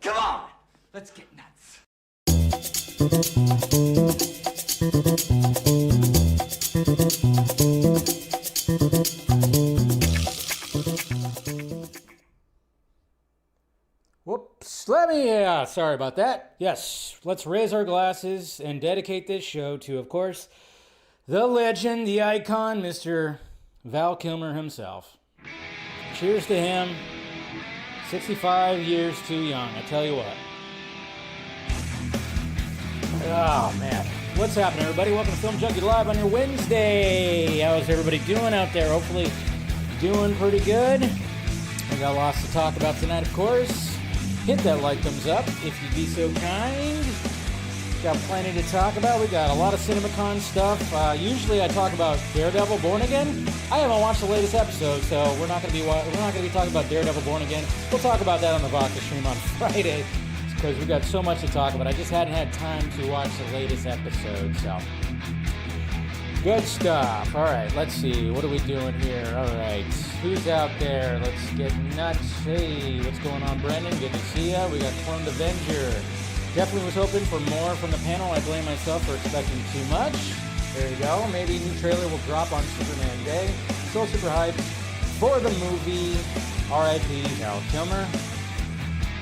Come on, let's get nuts. Whoops, sorry about that. Yes, let's raise our glasses and dedicate this show to, of course, the legend, the icon, Mr. Val Kilmer himself. Cheers to him. 65 years too young, I tell you what. Oh, man. What's happening, everybody? Welcome to Film Junkee Live on your Wednesday. How's everybody doing out there? Hopefully doing pretty good. We got lots to talk about tonight, of course. Hit that like, thumbs up, if you'd be so kind. Got plenty to talk about. We got a lot of CinemaCon stuff. Usually I talk about Daredevil Born Again. I haven't watched the latest episode, so we're not going to be talking about Daredevil Born Again. We'll talk about that on the Vodka stream on Friday, because we got so much to talk about. I just hadn't had time to watch the latest episode, so good stuff. All right, let's see. What are we doing here? All right, who's out there? Let's get nuts. Hey, what's going on, Brendan? Good to see ya. We got Cloned Avenger. Definitely was hoping for more from the panel. I blame myself for expecting too much. There you go. Maybe a new trailer will drop on Superman Day. Still super hyped for the movie. R.I.P. Val Kilmer.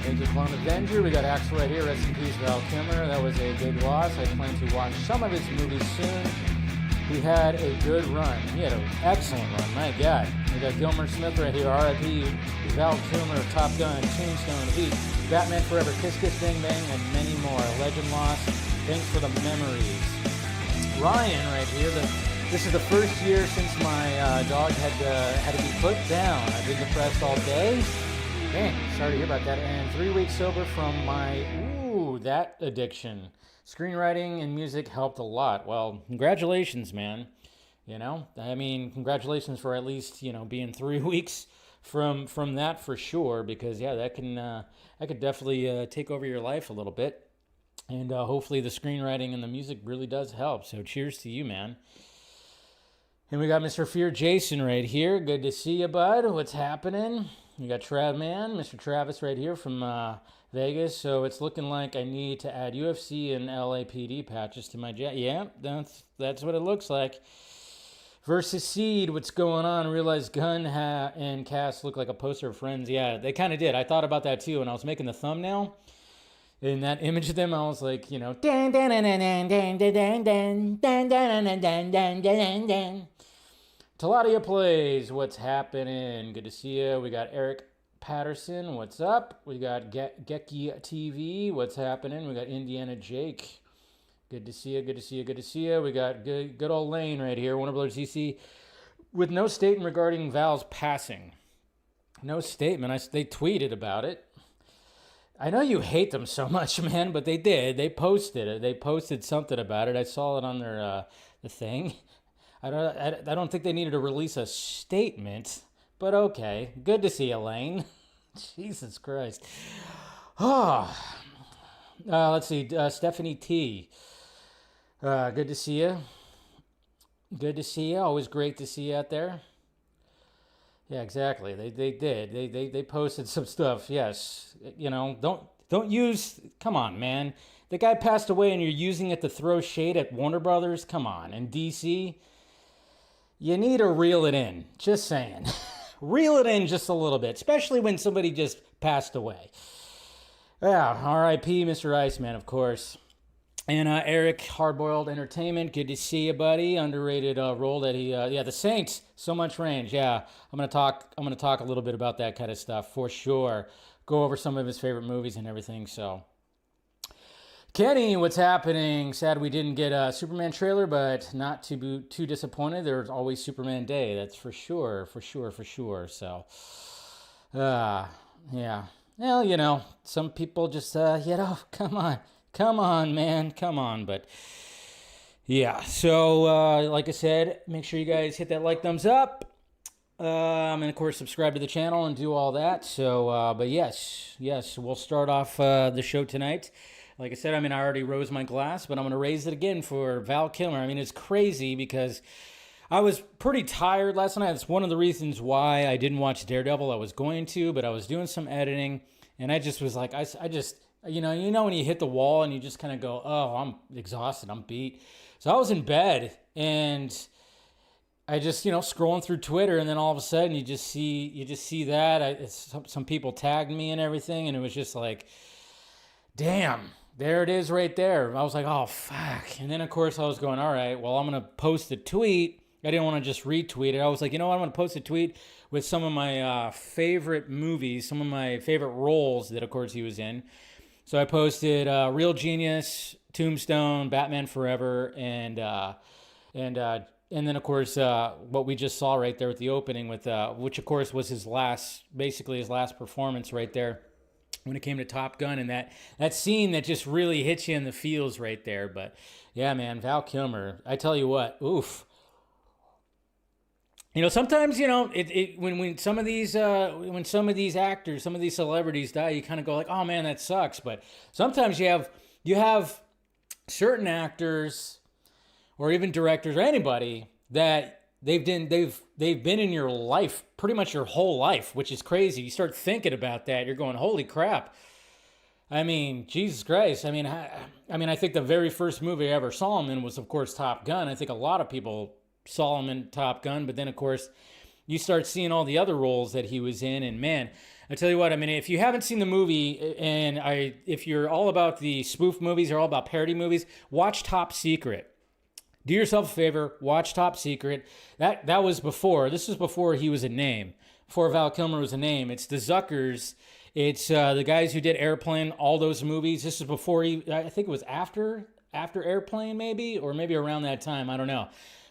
Thank you, Clone Avenger. We got Axel right here. Rest in peace, Val Kilmer. That was a big loss. I plan to watch some of his movies soon. He had a good run. He had an excellent run. My God. We got Gilmer Smith right here. R.I.P. Val Kilmer, Top Gun, Tombstone, Heat, Batman Forever, Kiss Kiss Bang Bang, and many more. Legend lost. Thanks for the memories. Ryan right here. This is the first year since my dog had to be put down. I've been depressed all day. Dang, sorry to hear about that. And 3 weeks sober from that addiction. Screenwriting and music helped a lot. Well, congratulations, man. You know, I mean, congratulations for at least, being 3 weeks from that for sure, because yeah, that could definitely take over your life a little bit. And hopefully the screenwriting and the music really does help. So cheers to you, man. And we got Mr. Fear Jason right here. Good to see you, bud. What's happening? We got Mr. Travis right here from Vegas. So it's looking like I need to add UFC and LAPD patches to my jet. Yeah, that's what it looks like. Versus Seed, what's going on? Realize Gunn and Cass look like a poster of Friends. Yeah, they kind of did. I thought about that too when I was making the thumbnail. In that image of them, I was like, Taladia Plays, what's happening? Good to see you. We got Eric Patterson, what's up? We got Geki TV, what's happening? We got Indiana Jake. Good to see you, good to see you, good to see you. We got good old Lane right here, Warner Brothers DC, with no statement regarding Val's passing. No statement. They tweeted about it. I know you hate them so much, man, but they did. They posted it. They posted something about it. I saw it on their the thing. I don't think they needed to release a statement, but okay. Good to see you, Lane. Jesus Christ. Let's see. Stephanie T. Good to see you. Good to see you. Always great to see you out there. Yeah, exactly. They did. They posted some stuff. Yes. Don't use. Come on, man. The guy passed away, and you're using it to throw shade at Warner Brothers. Come on, and DC. You need to reel it in. Just saying. Reel it in just a little bit, especially when somebody just passed away. Yeah, R.I.P. Mr. Iceman, of course. And Eric, Hardboiled Entertainment, good to see you, buddy. Underrated role that he, the Saints, so much range. Yeah, I'm gonna talk a little bit about that kind of stuff for sure. Go over some of his favorite movies and everything. So, Kenny, what's happening? Sad we didn't get a Superman trailer, but not to be too disappointed. There's always Superman Day. That's for sure. So, yeah. Well, some people just, come on, man, come on. But yeah, so like I said, make sure you guys hit that like, thumbs up. And of course, subscribe to the channel and do all that. So, but yes, we'll start off the show tonight. Like I said, I already rose my glass, but I'm going to raise it again for Val Kilmer. It's crazy because I was pretty tired last night. That's one of the reasons why I didn't watch Daredevil. I was going to, but I was doing some editing. And I just was like, I just, when you hit the wall and you just kind of go, oh, I'm exhausted, I'm beat. So I was in bed and I just, scrolling through Twitter, and then all of a sudden you just see that some people tagged me and everything, and it was just like, damn, there it is right there. I was like, oh fuck. And then of course I was going, all right, well, I'm gonna post a tweet. I didn't want to just retweet it. I was like, you know what, I'm gonna post a tweet with some of my favorite movies, some of my favorite roles that of course he was in. So I posted Real Genius, Tombstone, Batman Forever, and then of course what we just saw right there with the opening, with which of course was his last performance right there when it came to Top Gun, and that scene that just really hits you in the feels right there. But yeah, man, Val Kilmer, I tell you what, oof. Sometimes when some of these actors, some of these celebrities die, you kind of go like, oh man, that sucks. But sometimes you have certain actors or even directors or anybody that they've been in your life pretty much your whole life, which is crazy. You start thinking about that, you're going, holy crap. I mean, Jesus Christ. I mean, I think the very first movie I ever saw him in was, of course, Top Gun. I think a lot of people saw him in Top Gun, but then, of course, you start seeing all the other roles that he was in, and man, I tell you what, I mean, if you haven't seen the movie, and if you're all about the spoof movies or all about parody movies, watch Top Secret. Do yourself a favor, watch Top Secret. That was before. This was before he was a name. Before Val Kilmer was a name. It's the Zuckers. It's the guys who did Airplane, all those movies. This is before I think it was after Airplane maybe, or maybe around that time. I don't know.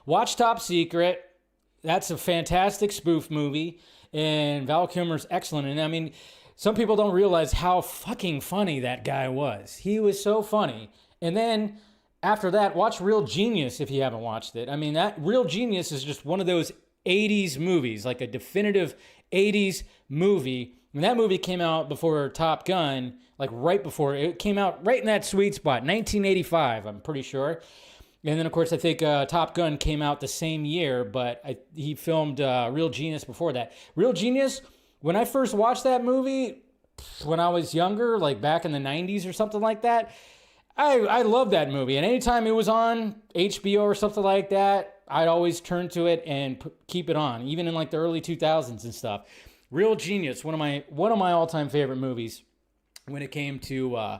Watch Top Secret. That's a fantastic spoof movie, and Val Kilmer's excellent. And I mean, some people don't realize how fucking funny that guy was. He was so funny. And then after that, watch Real Genius if you haven't watched it. I mean, that Real Genius is just one of those 80s movies, like a definitive 80s movie. And that movie came out before Top Gun, like right before. It came out right in that sweet spot, 1985, I'm pretty sure. And then, of course, I think Top Gun came out the same year, but he filmed Real Genius before that. Real Genius, when I first watched that movie, when I was younger, like back in the 90s or something like that, I loved that movie. And anytime it was on HBO or something like that, I'd always turn to it and keep it on, even in like the early 2000s and stuff. Real Genius, one of my all-time favorite movies when it came to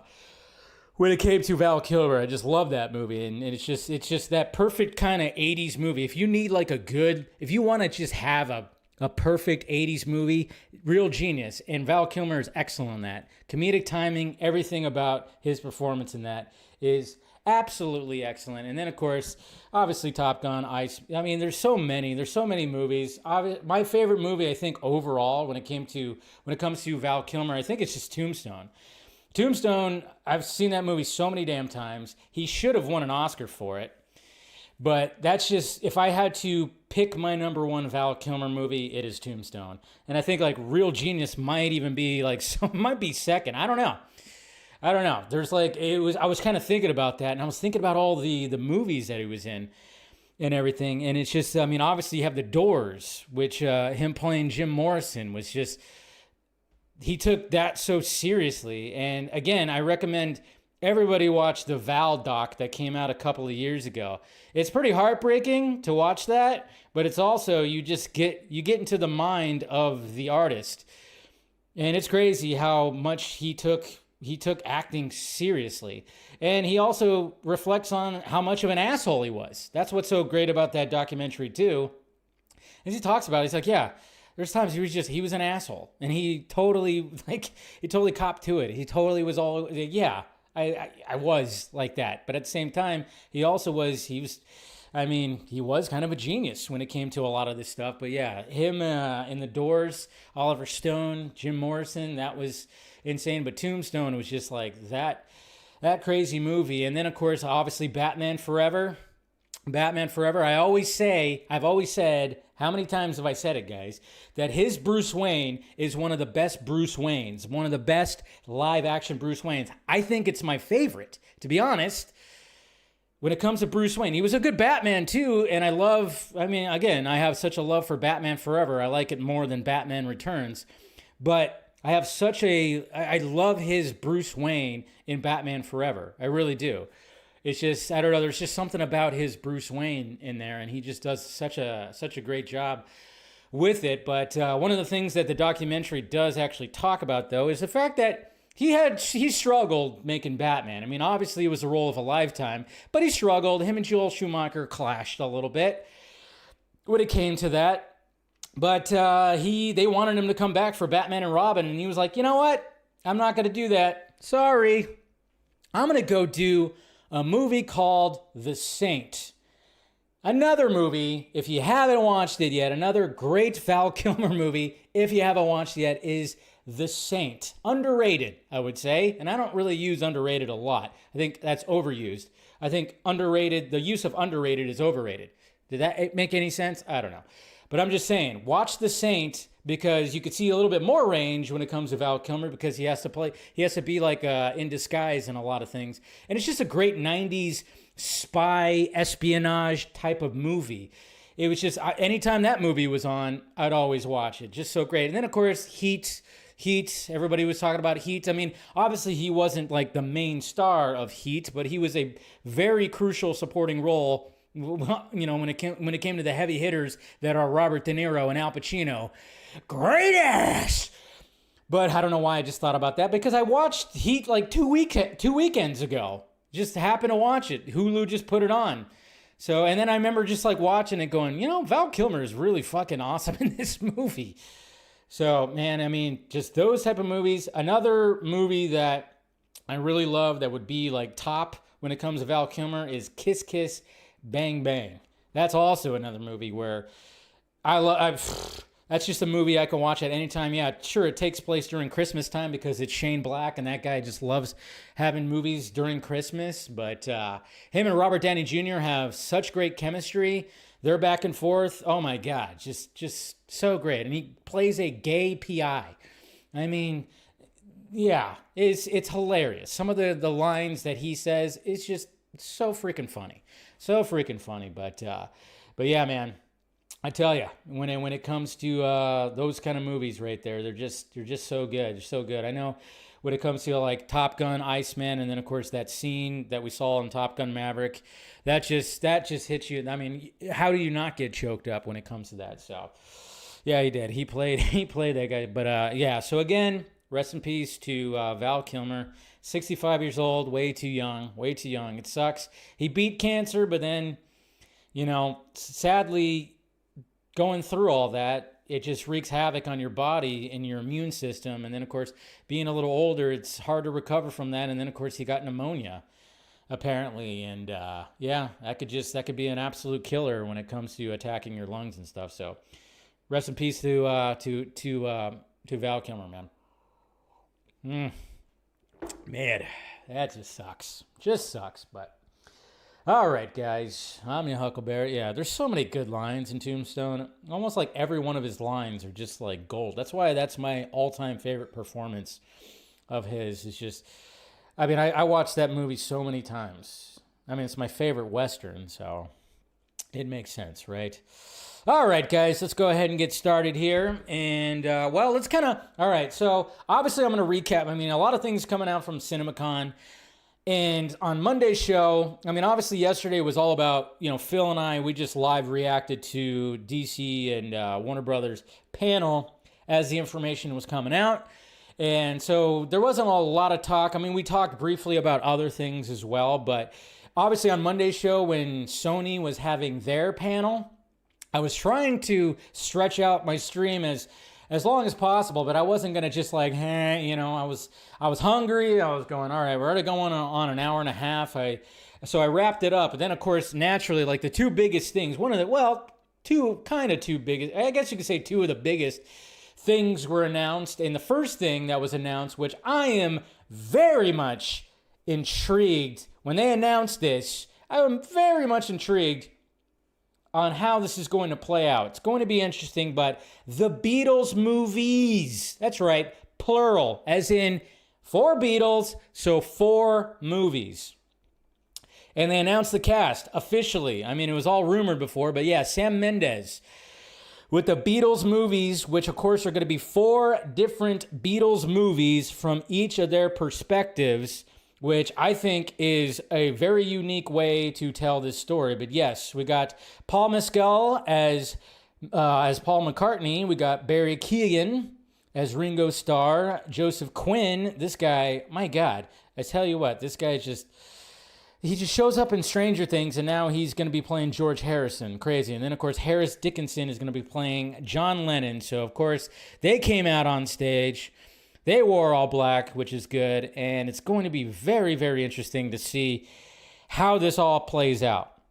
Val Kilmer. I just love that movie, and it's just that perfect kind of 80s movie. If you need like if you want to just have a perfect 80s movie, Real Genius, and Val Kilmer is excellent in that. Comedic timing, everything about his performance in that is absolutely excellent. And then, of course, obviously Top Gun, I mean, there's so many movies. My favorite movie, I think, overall, when it comes to Val Kilmer, I think it's just Tombstone. Tombstone, I've seen that movie so many damn times. He should have won an Oscar for it. But that's just, if I had to pick my number one Val Kilmer movie, it is Tombstone. And I think like Real Genius might even be like, might be second. I don't know. There's like, I was kind of thinking about that, and I was thinking about all the movies that he was in and everything. And it's just, I mean, obviously you have The Doors, which him playing Jim Morrison was just, he took that so seriously. And again, I recommend everybody watch the Val doc that came out a couple of years ago. It's pretty heartbreaking to watch that, but it's also, you get into the mind of the artist. And it's crazy how much he took acting seriously. And he also reflects on how much of an asshole he was. That's what's so great about that documentary too. As he talks about it, he's like, yeah, there's times he was an asshole, and he totally copped to it. He totally was all, yeah, I was like that. But at the same time, he was kind of a genius when it came to a lot of this stuff. But yeah, him in The Doors, Oliver Stone, Jim Morrison, that was insane. But Tombstone was just like that crazy movie. And then, of course, obviously Batman Forever. I've always said, how many times have I said it, guys, that his Bruce Wayne is one of the best Bruce Waynes, one of the best live action Bruce Waynes. I think it's my favorite, to be honest, when it comes to Bruce Wayne. He was a good Batman too, and I have such a love for Batman Forever. I like it more than Batman Returns. But I have such a, I love his Bruce Wayne in Batman Forever. I really do. It's just, I don't know, there's just something about his Bruce Wayne in there, and he just does such a great job with it. But one of the things that the documentary does actually talk about, though, is the fact that he struggled making Batman. I mean, obviously it was the role of a lifetime, but he struggled. Him and Joel Schumacher clashed a little bit when it came to that. But they wanted him to come back for Batman and Robin, and he was like, you know what? I'm not going to do that. Sorry. I'm going to go do a movie called The Saint. Another movie, if you haven't watched it yet, another great Val Kilmer movie, if you haven't watched it yet, is The Saint. Underrated, I would say. And I don't really use underrated a lot. I think that's overused. I think underrated, the use of underrated is overrated. Did that make any sense? I don't know. But I'm just saying, watch The Saint, because you could see a little bit more range when it comes to Val Kilmer, because he has to be like in disguise in a lot of things. And it's just a great 90s spy espionage type of movie. It was just, anytime that movie was on, I'd always watch it. Just so great. And then, of course, Heat. Everybody was talking about Heat. I mean, obviously he wasn't like the main star of Heat, but he was a very crucial supporting role. You know, when it came to the heavy hitters that are Robert De Niro and Al Pacino. Great ass! But I don't know why I just thought about that, because I watched Heat like two weekends ago. Just happened to watch it. Hulu just put it on. So, and then I remember just like watching it going, you know, Val Kilmer is really fucking awesome in this movie. So, man, I mean, just those type of movies. Another movie that I really love that would be like top when it comes to Val Kilmer is Kiss Kiss Bang Bang. That's also another movie where that's just a movie I can watch at any time. Yeah, sure, it takes place during Christmas time because it's Shane Black, and that guy just loves having movies during Christmas. But him and Robert Downey Jr. have such great chemistry. They're back and forth. Oh my God, just so great. And he plays a gay PI. I mean, yeah, it's hilarious. Some of the lines that he says, it's just so freaking funny. So freaking funny. But yeah, man, I tell you, when it comes to those kind of movies right there, they're just so good. They're so good. I know when it comes to like Top Gun, Iceman, and then of course that scene that we saw in Top Gun Maverick, that just hits you. I mean, how do you not get choked up when it comes to that? So yeah, he did. He played that guy. But yeah, so again, rest in peace to Val Kilmer. 65 years old, way too young. It sucks. He beat cancer, but then, you know, sadly, going through all that, it just wreaks havoc on your body and your immune system. And then, of course, being a little older, it's hard to recover from that. And then, of course, he got pneumonia, apparently. And yeah, that could be an absolute killer when it comes to attacking your lungs and stuff. So, rest in peace to Val Kilmer, man. Man, that just sucks. But all right, guys, I'm your Huckleberry. Yeah, there's so many good lines in Tombstone. Almost like every one of his lines are just like gold. That's why that's my all-time favorite performance of his. It's just, I mean, I watched that movie so many times. I mean, it's my favorite Western, so it makes sense, right? All right, guys, let's go ahead and get started here. And, well, let's kind of, all right, so obviously I'm going to recap. I mean, a lot of things coming out from CinemaCon. And on Monday's show, I mean, obviously yesterday was all about, you know, Phil and I, we just live reacted to DC and Warner Brothers panel as the information was coming out. And so there wasn't a lot of talk. I mean, we talked briefly about other things as well. But obviously on Monday's show, when Sony was having their panel, I was trying to stretch out my stream as long as possible, but I wasn't going to just like, you know, I was hungry. I was going, all right, we're already going on an hour and a half. So I wrapped it up. And then, of course, naturally, like the two biggest things, two biggest, I guess you could say two of the biggest things were announced. And the first thing that was announced, which I am very much intrigued, when they announced this, I am very much intrigued on how this is going to play out. It's going to be interesting, but the Beatles movies, that's right, plural, as in 4 Beatles, so 4 movies. And they announced the cast officially. I mean, it was all rumored before, but yeah, Sam Mendes with the Beatles movies, which of course are going to be 4 different Beatles movies from each of their perspectives, which I think is a very unique way to tell this story. But yes, we got Paul Mescal as Paul McCartney. We got Barry Keoghan as Ringo Starr. Joseph Quinn, this guy, my God, I tell you what, this guy is just... He just shows up in Stranger Things, and now he's going to be playing George Harrison. Crazy. And then, of course, Harris Dickinson is going to be playing John Lennon. So, of course, they came out on stage. They wore all black, which is good. And it's going to be very, very interesting to see how this all plays out.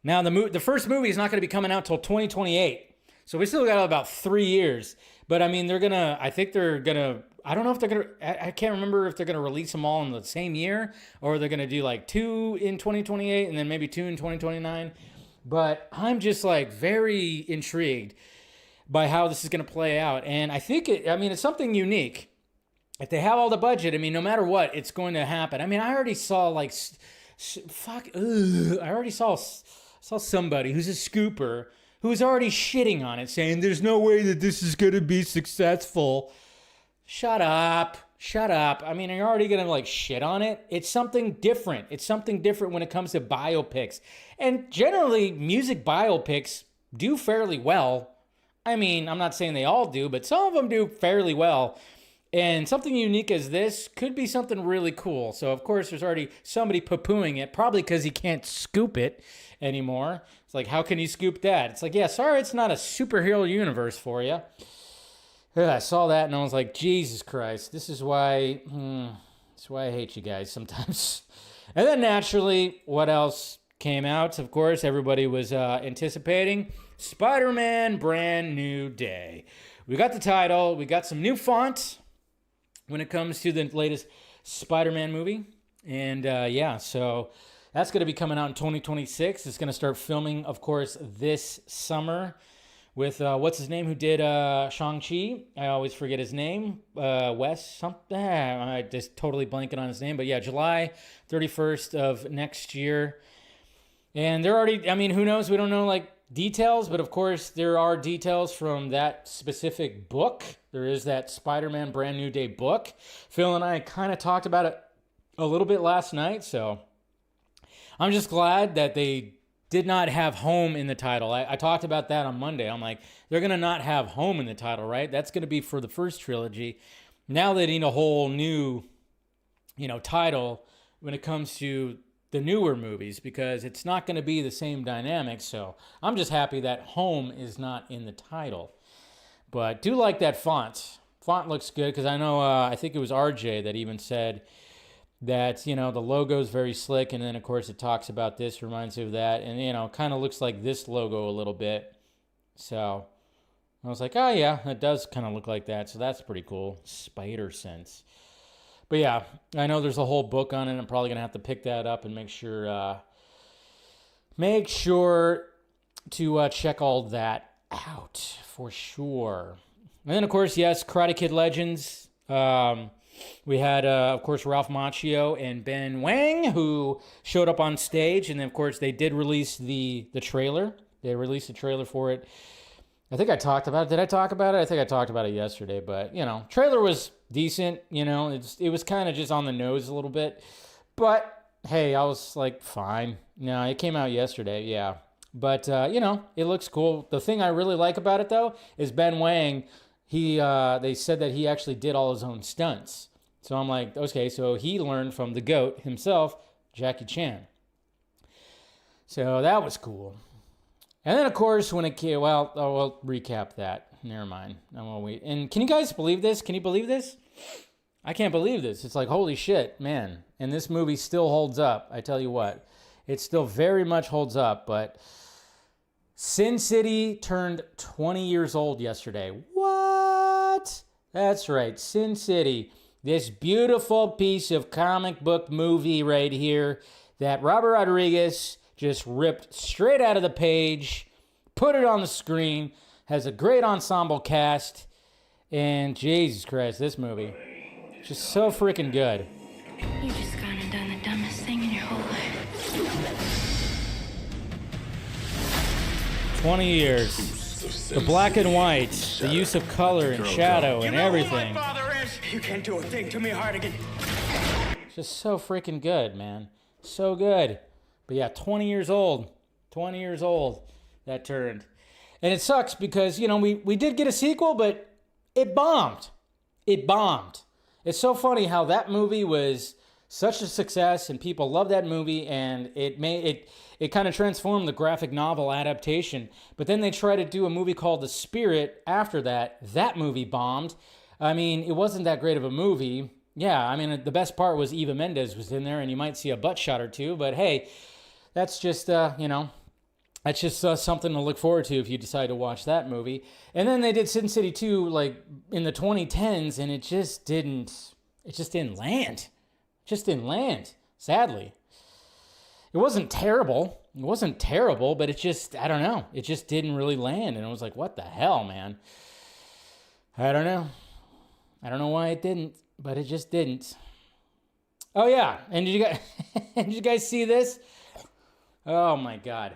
Now, the first movie is not going to be coming out until 2028. So we still got about 3 years. But, I mean, I don't know if they're going to, I can't remember if they're going to release them all in the same year or they're going to do like 2 in 2028 and then maybe 2 in 2029. But I'm just like very intrigued by how this is going to play out. And I think it's something unique. If they have all the budget, I mean, no matter what, it's going to happen. I mean, I already saw like, I already saw somebody who's a scooper who's already shitting on it saying there's no way that this is going to be successful. Shut up. I mean, are you already going to like shit on it? It's something different. It's something different when it comes to biopics. And generally, music biopics do fairly well. I mean, I'm not saying they all do, but some of them do fairly well. And something unique as this could be something really cool. So, of course, there's already somebody poo-pooing it, probably because he can't scoop it anymore. It's like, how can you scoop that? It's like, yeah, sorry, it's not a superhero universe for you. Yeah, I saw that and I was like, Jesus Christ, this is why I hate you guys sometimes. And then naturally, what else came out? Of course, everybody was anticipating Spider-Man Brand New Day. We got the title. We got some new font when it comes to the latest Spider-Man movie. And so that's going to be coming out in 2026. It's going to start filming, of course, this summer with, what's his name, who did Shang-Chi? I always forget his name. Wes something. I just totally blanking on his name. But yeah, July 31st of next year. And they're already, I mean, who knows? We don't know, like, details. But, of course, there are details from that specific book. There is that Spider-Man Brand New Day book. Phil and I kind of talked about it a little bit last night. So I'm just glad that they did not have home in the title. I talked about that on Monday. I'm like, they're going to not have home in the title, right? That's going to be for the first trilogy. Now they need a whole new, title when it comes to the newer movies because it's not going to be the same dynamic. So I'm just happy that home is not in the title. But do like that font. Font looks good because I know, I think it was RJ that even said that, the logo is very slick. And then, of course, it talks about this, reminds you of that. And, kind of looks like this logo a little bit. So I was like, oh, yeah, it does kind of look like that. So that's pretty cool. Spider Sense. But, yeah, I know there's a whole book on it. I'm probably going to have to pick that up and make sure to check all that out for sure. And then, of course, yes, Karate Kid Legends. We had, of course, Ralph Macchio and Ben Wang, who showed up on stage. And then, of course, they did release the trailer. They released the trailer for it. I think I talked about it. Did I talk about it? I think I talked about it yesterday. But, trailer was decent. It was kind of just on the nose a little bit. But, hey, I was like, fine. No, it came out yesterday, yeah. But, it looks cool. The thing I really like about it, though, is Ben Wang. They said that he actually did all his own stunts. So I'm like, okay, so he learned from the GOAT himself, Jackie Chan. So that was cool. And then, of course, when it came, we'll recap that. Never mind. I won't wait. And can you guys believe this? Can you believe this? I can't believe this. It's like, holy shit, man. And this movie still holds up. I tell you what. It still very much holds up, but Sin City turned 20 years old yesterday. What? That's right, Sin City. This beautiful piece of comic book movie right here that Robert Rodriguez just ripped straight out of the page, put it on the screen, has a great ensemble cast, and Jesus Christ, this movie, just so freaking good. You've just gone and done the dumbest thing in your whole life. 20 years. The black and white, the use of color and shadow and everything. You know who my father is? You can't do a thing to me, Hardigan. It's just so freaking good, man. So good. But yeah, 20 years old. 20 years old, that turned. And it sucks because, you know, we did get a sequel, but it bombed. It bombed. It's so funny how that movie was such a success and people loved that movie, and it kind of transformed the graphic novel adaptation. But then they tried to do a movie called The Spirit after that. That movie bombed. I mean, it wasn't that great of a movie. Yeah, I mean, the best part was Eva Mendes was in there, and you might see a butt shot or two. But hey, that's just, you know, that's just something to look forward to if you decide to watch that movie. And then they did Sin City 2 like in the 2010s, and it just didn't land. It just didn't land, sadly. It wasn't terrible. It wasn't terrible, but it just, I don't know. It just didn't really land. And I was like, what the hell, man? I don't know. I don't know why it didn't, but it just didn't. Oh, yeah. And did you guys see this? Oh, my God.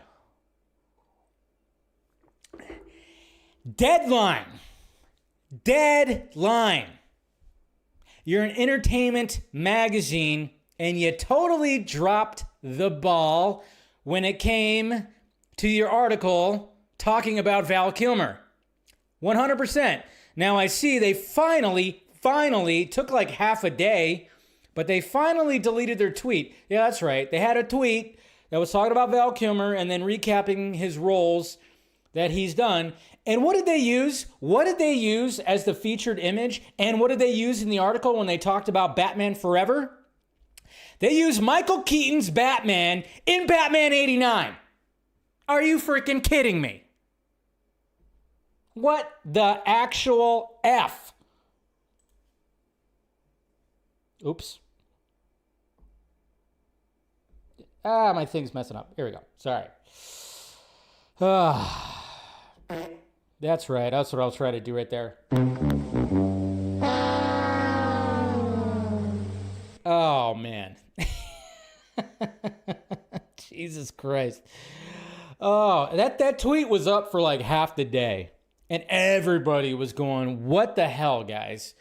Deadline. You're an entertainment magazine, and you totally dropped the ball when it came to your article talking about Val Kilmer. 100%. Now I see they finally took like half a day, but they finally deleted their tweet. Yeah, that's right. They had a tweet that was talking about Val Kilmer and then recapping his roles that he's done. And what did they use? What did they use as the featured image? And what did they use in the article when they talked about Batman Forever? They used Michael Keaton's Batman in Batman 89. Are you freaking kidding me? What the actual F? Oops. My thing's messing up. Here we go. Sorry. That's right. That's what I was trying to do right there. Oh, man. Jesus Christ. Oh, that tweet was up for like half the day. And everybody was going, what the hell, guys?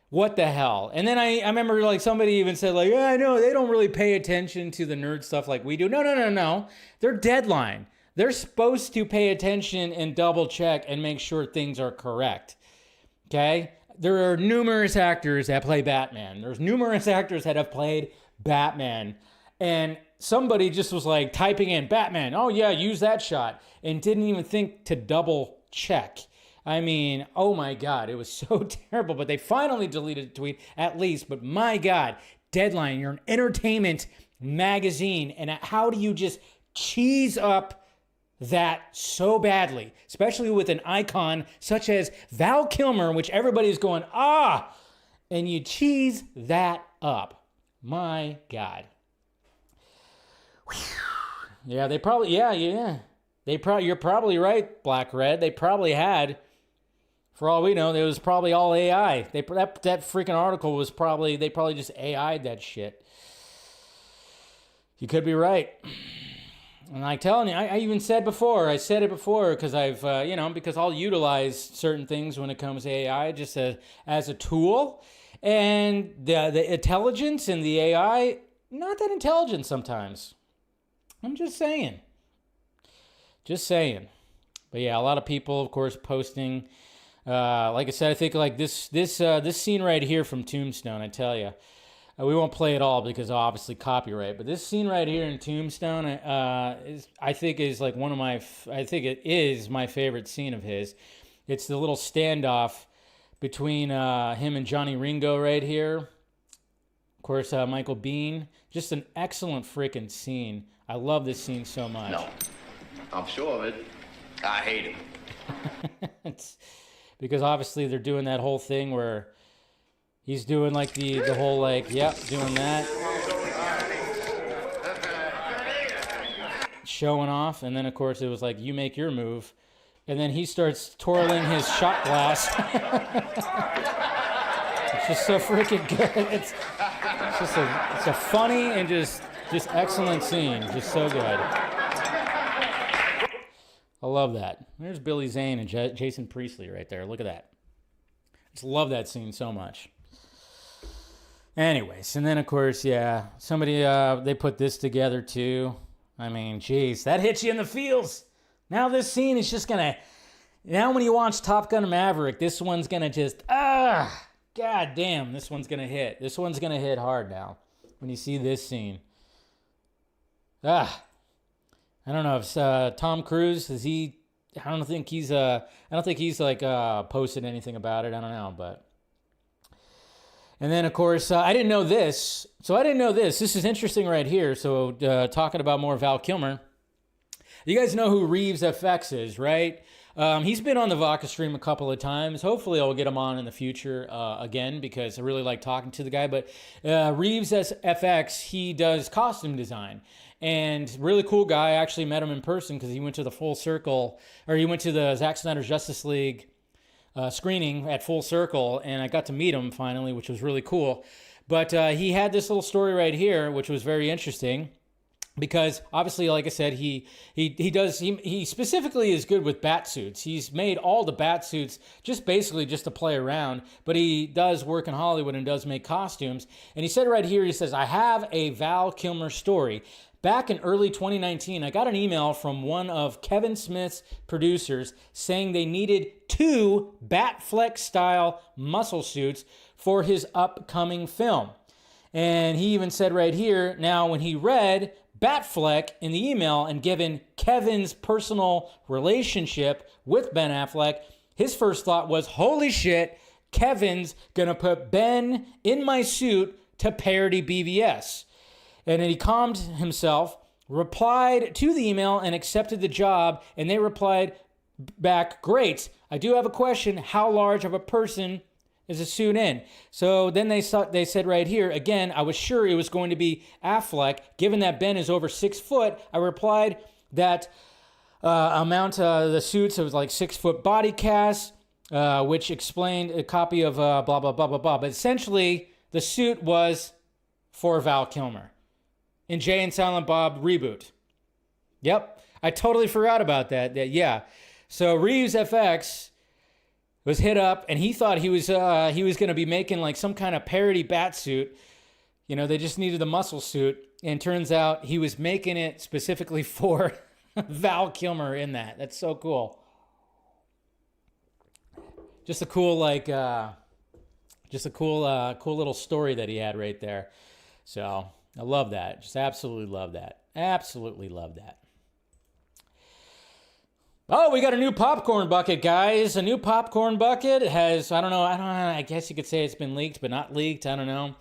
What the hell? And then I remember like somebody even said like, yeah, I know they don't really pay attention to the nerd stuff like we do. No. They're Deadline. They're supposed to pay attention and double check and make sure things are correct. Okay? There are numerous actors that play Batman. There's numerous actors that have played Batman. And somebody just was like typing in Batman. Oh yeah, use that shot. And didn't even think to double check. I mean, oh my God, it was so terrible. But they finally deleted the tweet, at least. But my God, Deadline, you're an entertainment magazine. And how do you just cheese up that so badly, especially with an icon such as Val Kilmer, which everybody's going, and you cheese that up. My God. Whew. Yeah, they probably, you're probably right, Black Red. They probably had, for all we know, it was probably all AI. That freaking article was probably, they probably just AI'd that shit. You could be right. And I'm telling you, I even said it before, because I've, because I'll utilize certain things when it comes to AI just as a tool. And the intelligence in the AI, not that intelligent sometimes. I'm just saying. But yeah, a lot of people, of course, posting. Like I said, I think like this scene right here from Tombstone, I tell you. We won't play it all because obviously copyright, but this scene right here in Tombstone I think is like it is my favorite scene of his. It's the little standoff between him and Johnny Ringo right here. Of course, Michael Biehn. Just an excellent freaking scene. I love this scene so much. No, I'm sure of it. I hate him. It's because obviously they're doing that whole thing where he's doing like the whole like, doing that. Showing off. And then of course it was like, you make your move. And then he starts twirling his shot glass. It's just so freaking good. It's a funny and just excellent scene. Just so good. I love that. There's Billy Zane and Jason Priestley right there. Look at that. Just love that scene so much. Anyways, and then of course, yeah, somebody, they put this together too. I mean, geez, that hits you in the feels. Now this scene is just gonna, now when you watch Top Gun Maverick, this one's gonna just, god damn, this one's gonna hit. This one's gonna hit hard now when you see this scene. I don't know if Tom Cruise, is he, I don't think he's like posted anything about it. I don't know, but. And then, of course, I didn't know this. So I didn't know this. This is interesting right here. So talking about more Val Kilmer. You guys know who Reeves FX is, right? He's been on the Vodka stream a couple of times. Hopefully I'll get him on in the future again because I really like talking to the guy. But Reeves FX, he does costume design. And really cool guy. I actually met him in person because he went to the Full Circle, or he went to the Zack Snyder's Justice League screening at Full Circle, and I got to meet him finally, which was really cool. But he had this little story right here, which was very interesting, because obviously, like I said, he specifically is good with bat suits. He's made all the bat suits just basically just to play around, but he does work in Hollywood and does make costumes. And he said right here, he says, I have a Val Kilmer story. Back in early 2019, I got an email from one of Kevin Smith's producers saying they needed 2 Batfleck-style muscle suits for his upcoming film. And he even said right here, now when he read Batfleck in the email and given Kevin's personal relationship with Ben Affleck, his first thought was, holy shit, Kevin's gonna put Ben in my suit to parody BVS. And then he calmed himself, replied to the email, and accepted the job. And they replied back, great. I do have a question. How large of a person is a suit in? So then they said right here, again, I was sure it was going to be Affleck. Given that Ben is over 6 foot, I replied that amount of the suits, it was like 6 foot body cast, which explained a copy of blah, blah, blah, blah, blah. But essentially, the suit was for Val Kilmer in Jay and Silent Bob reboot. Yep, I totally forgot about that. Yeah, so Reeves FX was hit up, and he thought he was going to be making like some kind of parody bat suit. You know, they just needed the muscle suit, and turns out he was making it specifically for Val Kilmer in that. That's so cool. Just a cool cool little story that he had right there. So I love that. Just absolutely love that. Absolutely love that. Oh, we got a new popcorn bucket, guys. A new popcorn bucket. It has, I don't know, I guess you could say it's been leaked, but not leaked. I don't know.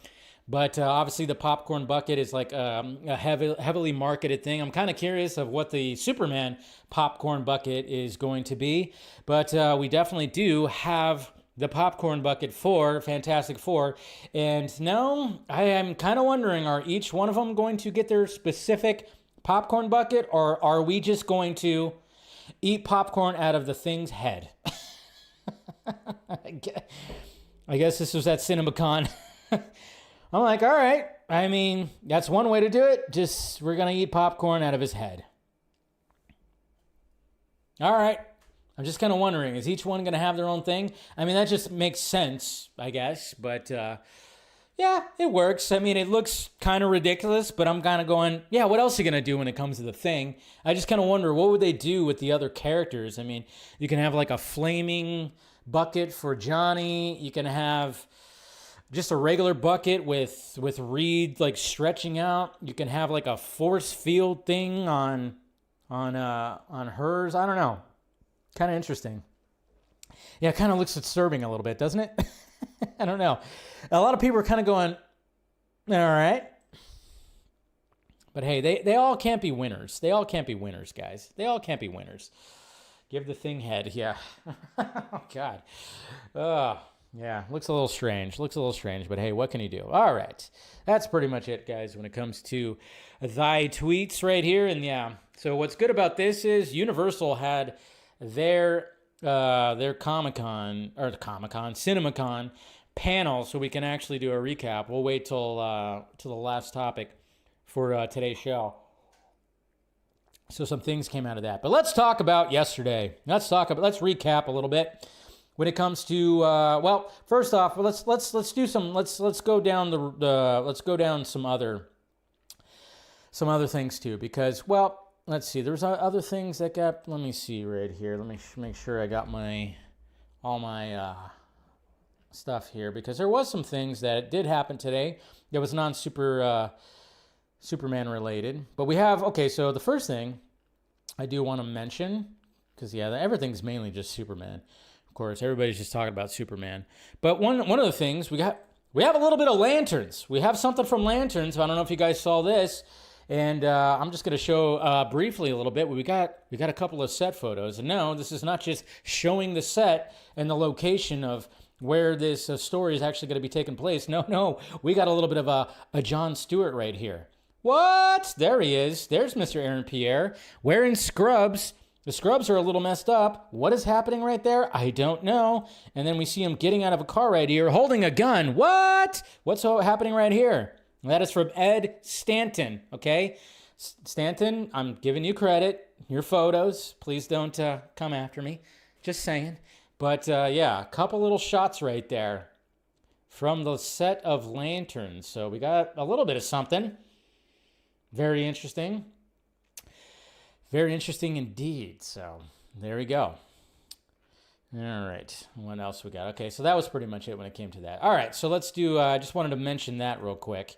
But obviously the popcorn bucket is like a heavily marketed thing. I'm kind of curious of what the Superman popcorn bucket is going to be. But we definitely do have the popcorn bucket for Fantastic Four. And now I am kind of wondering, are each one of them going to get their specific popcorn bucket, or are we just going to eat popcorn out of the Thing's head? I guess this was at CinemaCon. I'm like, all right. I mean, that's one way to do it. Just, we're going to eat popcorn out of his head. All right. I'm just kind of wondering, is each one going to have their own thing? I mean, that just makes sense, I guess. But, yeah, it works. I mean, it looks kind of ridiculous, but I'm kind of going, yeah, what else are you going to do when it comes to the Thing? I just kind of wonder, what would they do with the other characters? I mean, you can have like a flaming bucket for Johnny. You can have just a regular bucket with Reed like stretching out. You can have like a force field thing on hers. I don't know. Kind of interesting. Yeah, it kind of looks disturbing a little bit, doesn't it? I don't know. A lot of people are kind of going, all right. But hey, they all can't be winners. They all can't be winners, guys. They all can't be winners. Give the Thing head. Yeah. Oh, God. Yeah, looks a little strange. But hey, what can you do? All right. That's pretty much it, guys, when it comes to thy tweets right here. And yeah, so what's good about this is Universal had their CinemaCon panel, so we can actually do a recap. We'll wait till the last topic for today's show. So some things came out of that. But let's talk about yesterday. Let's recap a little bit when it comes to well, first off, let's go down some other things too, because, well, let's see, there's other things that got, let me see right here. Let me make sure I got all my stuff here, because there was some things that did happen today that was Superman related. But we have, okay, so the first thing I do want to mention, because yeah, everything's mainly just Superman. Of course, everybody's just talking about Superman. But one of the things we have a little bit of lanterns. We have something from Lanterns. I don't know if you guys saw this, and I'm just going to show briefly a little bit. We got a couple of set photos, and no, this is not just showing the set and the location of where this story is actually going to be taking place. No, we got a little bit of a Jon Stewart right here. What? There he is. There's Mr. Aaron Pierre wearing scrubs. The scrubs are a little messed up. What is happening right there? I don't know. And then we see him getting out of a car right here, holding a gun. What? What's happening right here? That is from Ed Stanton, okay? Stanton, I'm giving you credit. Your photos. Please don't come after me. Just saying. But yeah, a couple little shots right there from the set of Lanterns. So we got a little bit of something. Very interesting. Very interesting indeed. So there we go. All right. What else we got? Okay, so that was pretty much it when it came to that. All right, so let's do, I just wanted to mention that real quick.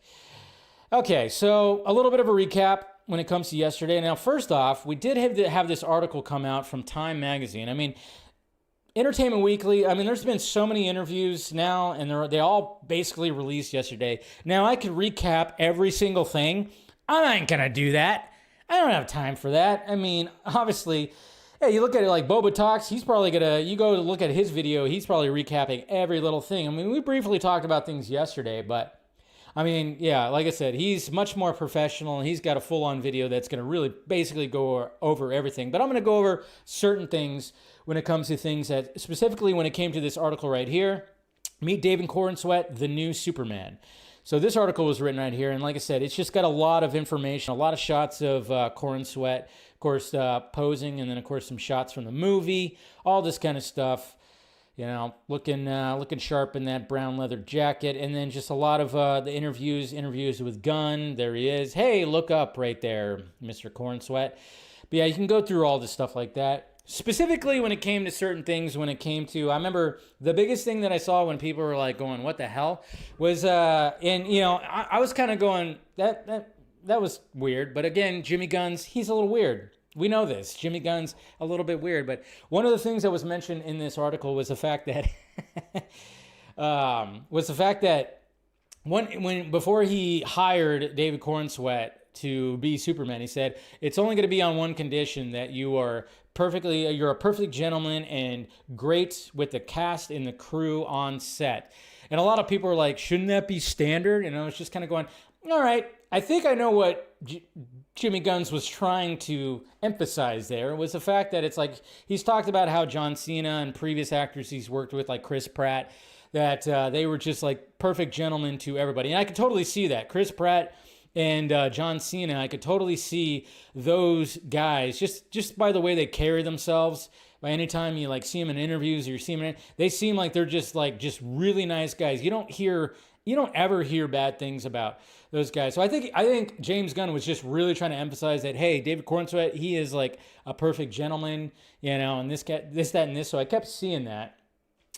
Okay, so a little bit of a recap when it comes to yesterday. Now, first off, we did have this article come out from Time Magazine. I mean, Entertainment Weekly, I mean, there's been so many interviews now, and they all basically released yesterday. Now, I could recap every single thing. I ain't gonna do that. I don't have time for that. I mean, obviously, hey, you look at it like Boba Talks, he's probably you go to look at his video, he's probably recapping every little thing. I mean, we briefly talked about things yesterday, but I mean, yeah, like I said, he's much more professional, and he's got a full-on video that's going to really basically go over everything. But I'm going to go over certain things when it comes to things that, specifically when it came to this article right here, Meet David Corenswet, the new Superman. So this article was written right here, and like I said, it's just got a lot of information, a lot of shots of Corenswet, of course, posing, and then, of course, some shots from the movie, all this kind of stuff. You know, looking sharp in that brown leather jacket, and then just a lot of the interviews with Gunn. There he is. Hey, look up right there, Mr. Corenswet. But yeah, you can go through all this stuff like that. Specifically, when it came to certain things, I remember the biggest thing that I saw when people were like going, "What the hell?" was, and you know, I was kind of going, that was weird. But again, Jimmy Gunn's, he's a little weird. We know this. Jimmy Gunn's a little bit weird, but one of the things that was mentioned in this article was the fact that before he hired David Corenswet to be Superman, he said it's only going to be on one condition, that you're a perfect gentleman and great with the cast and the crew on set. And a lot of people were like, shouldn't that be standard? And I was just kind of going, all right, I think I know what Jimmy Gunn's was trying to emphasize there, was the fact that it's like, he's talked about how John Cena and previous actors he's worked with, like Chris Pratt, that they were just like perfect gentlemen to everybody. And I could totally see that. Chris Pratt and John Cena, I could totally see those guys, just by the way they carry themselves. By any time you like see them in interviews or you see them, they seem like they're just really nice guys. You don't ever hear bad things about those guys. So I think James Gunn was just really trying to emphasize that, hey, David Corenswet, he is like a perfect gentleman, you know, and this, that, and this. So I kept seeing that,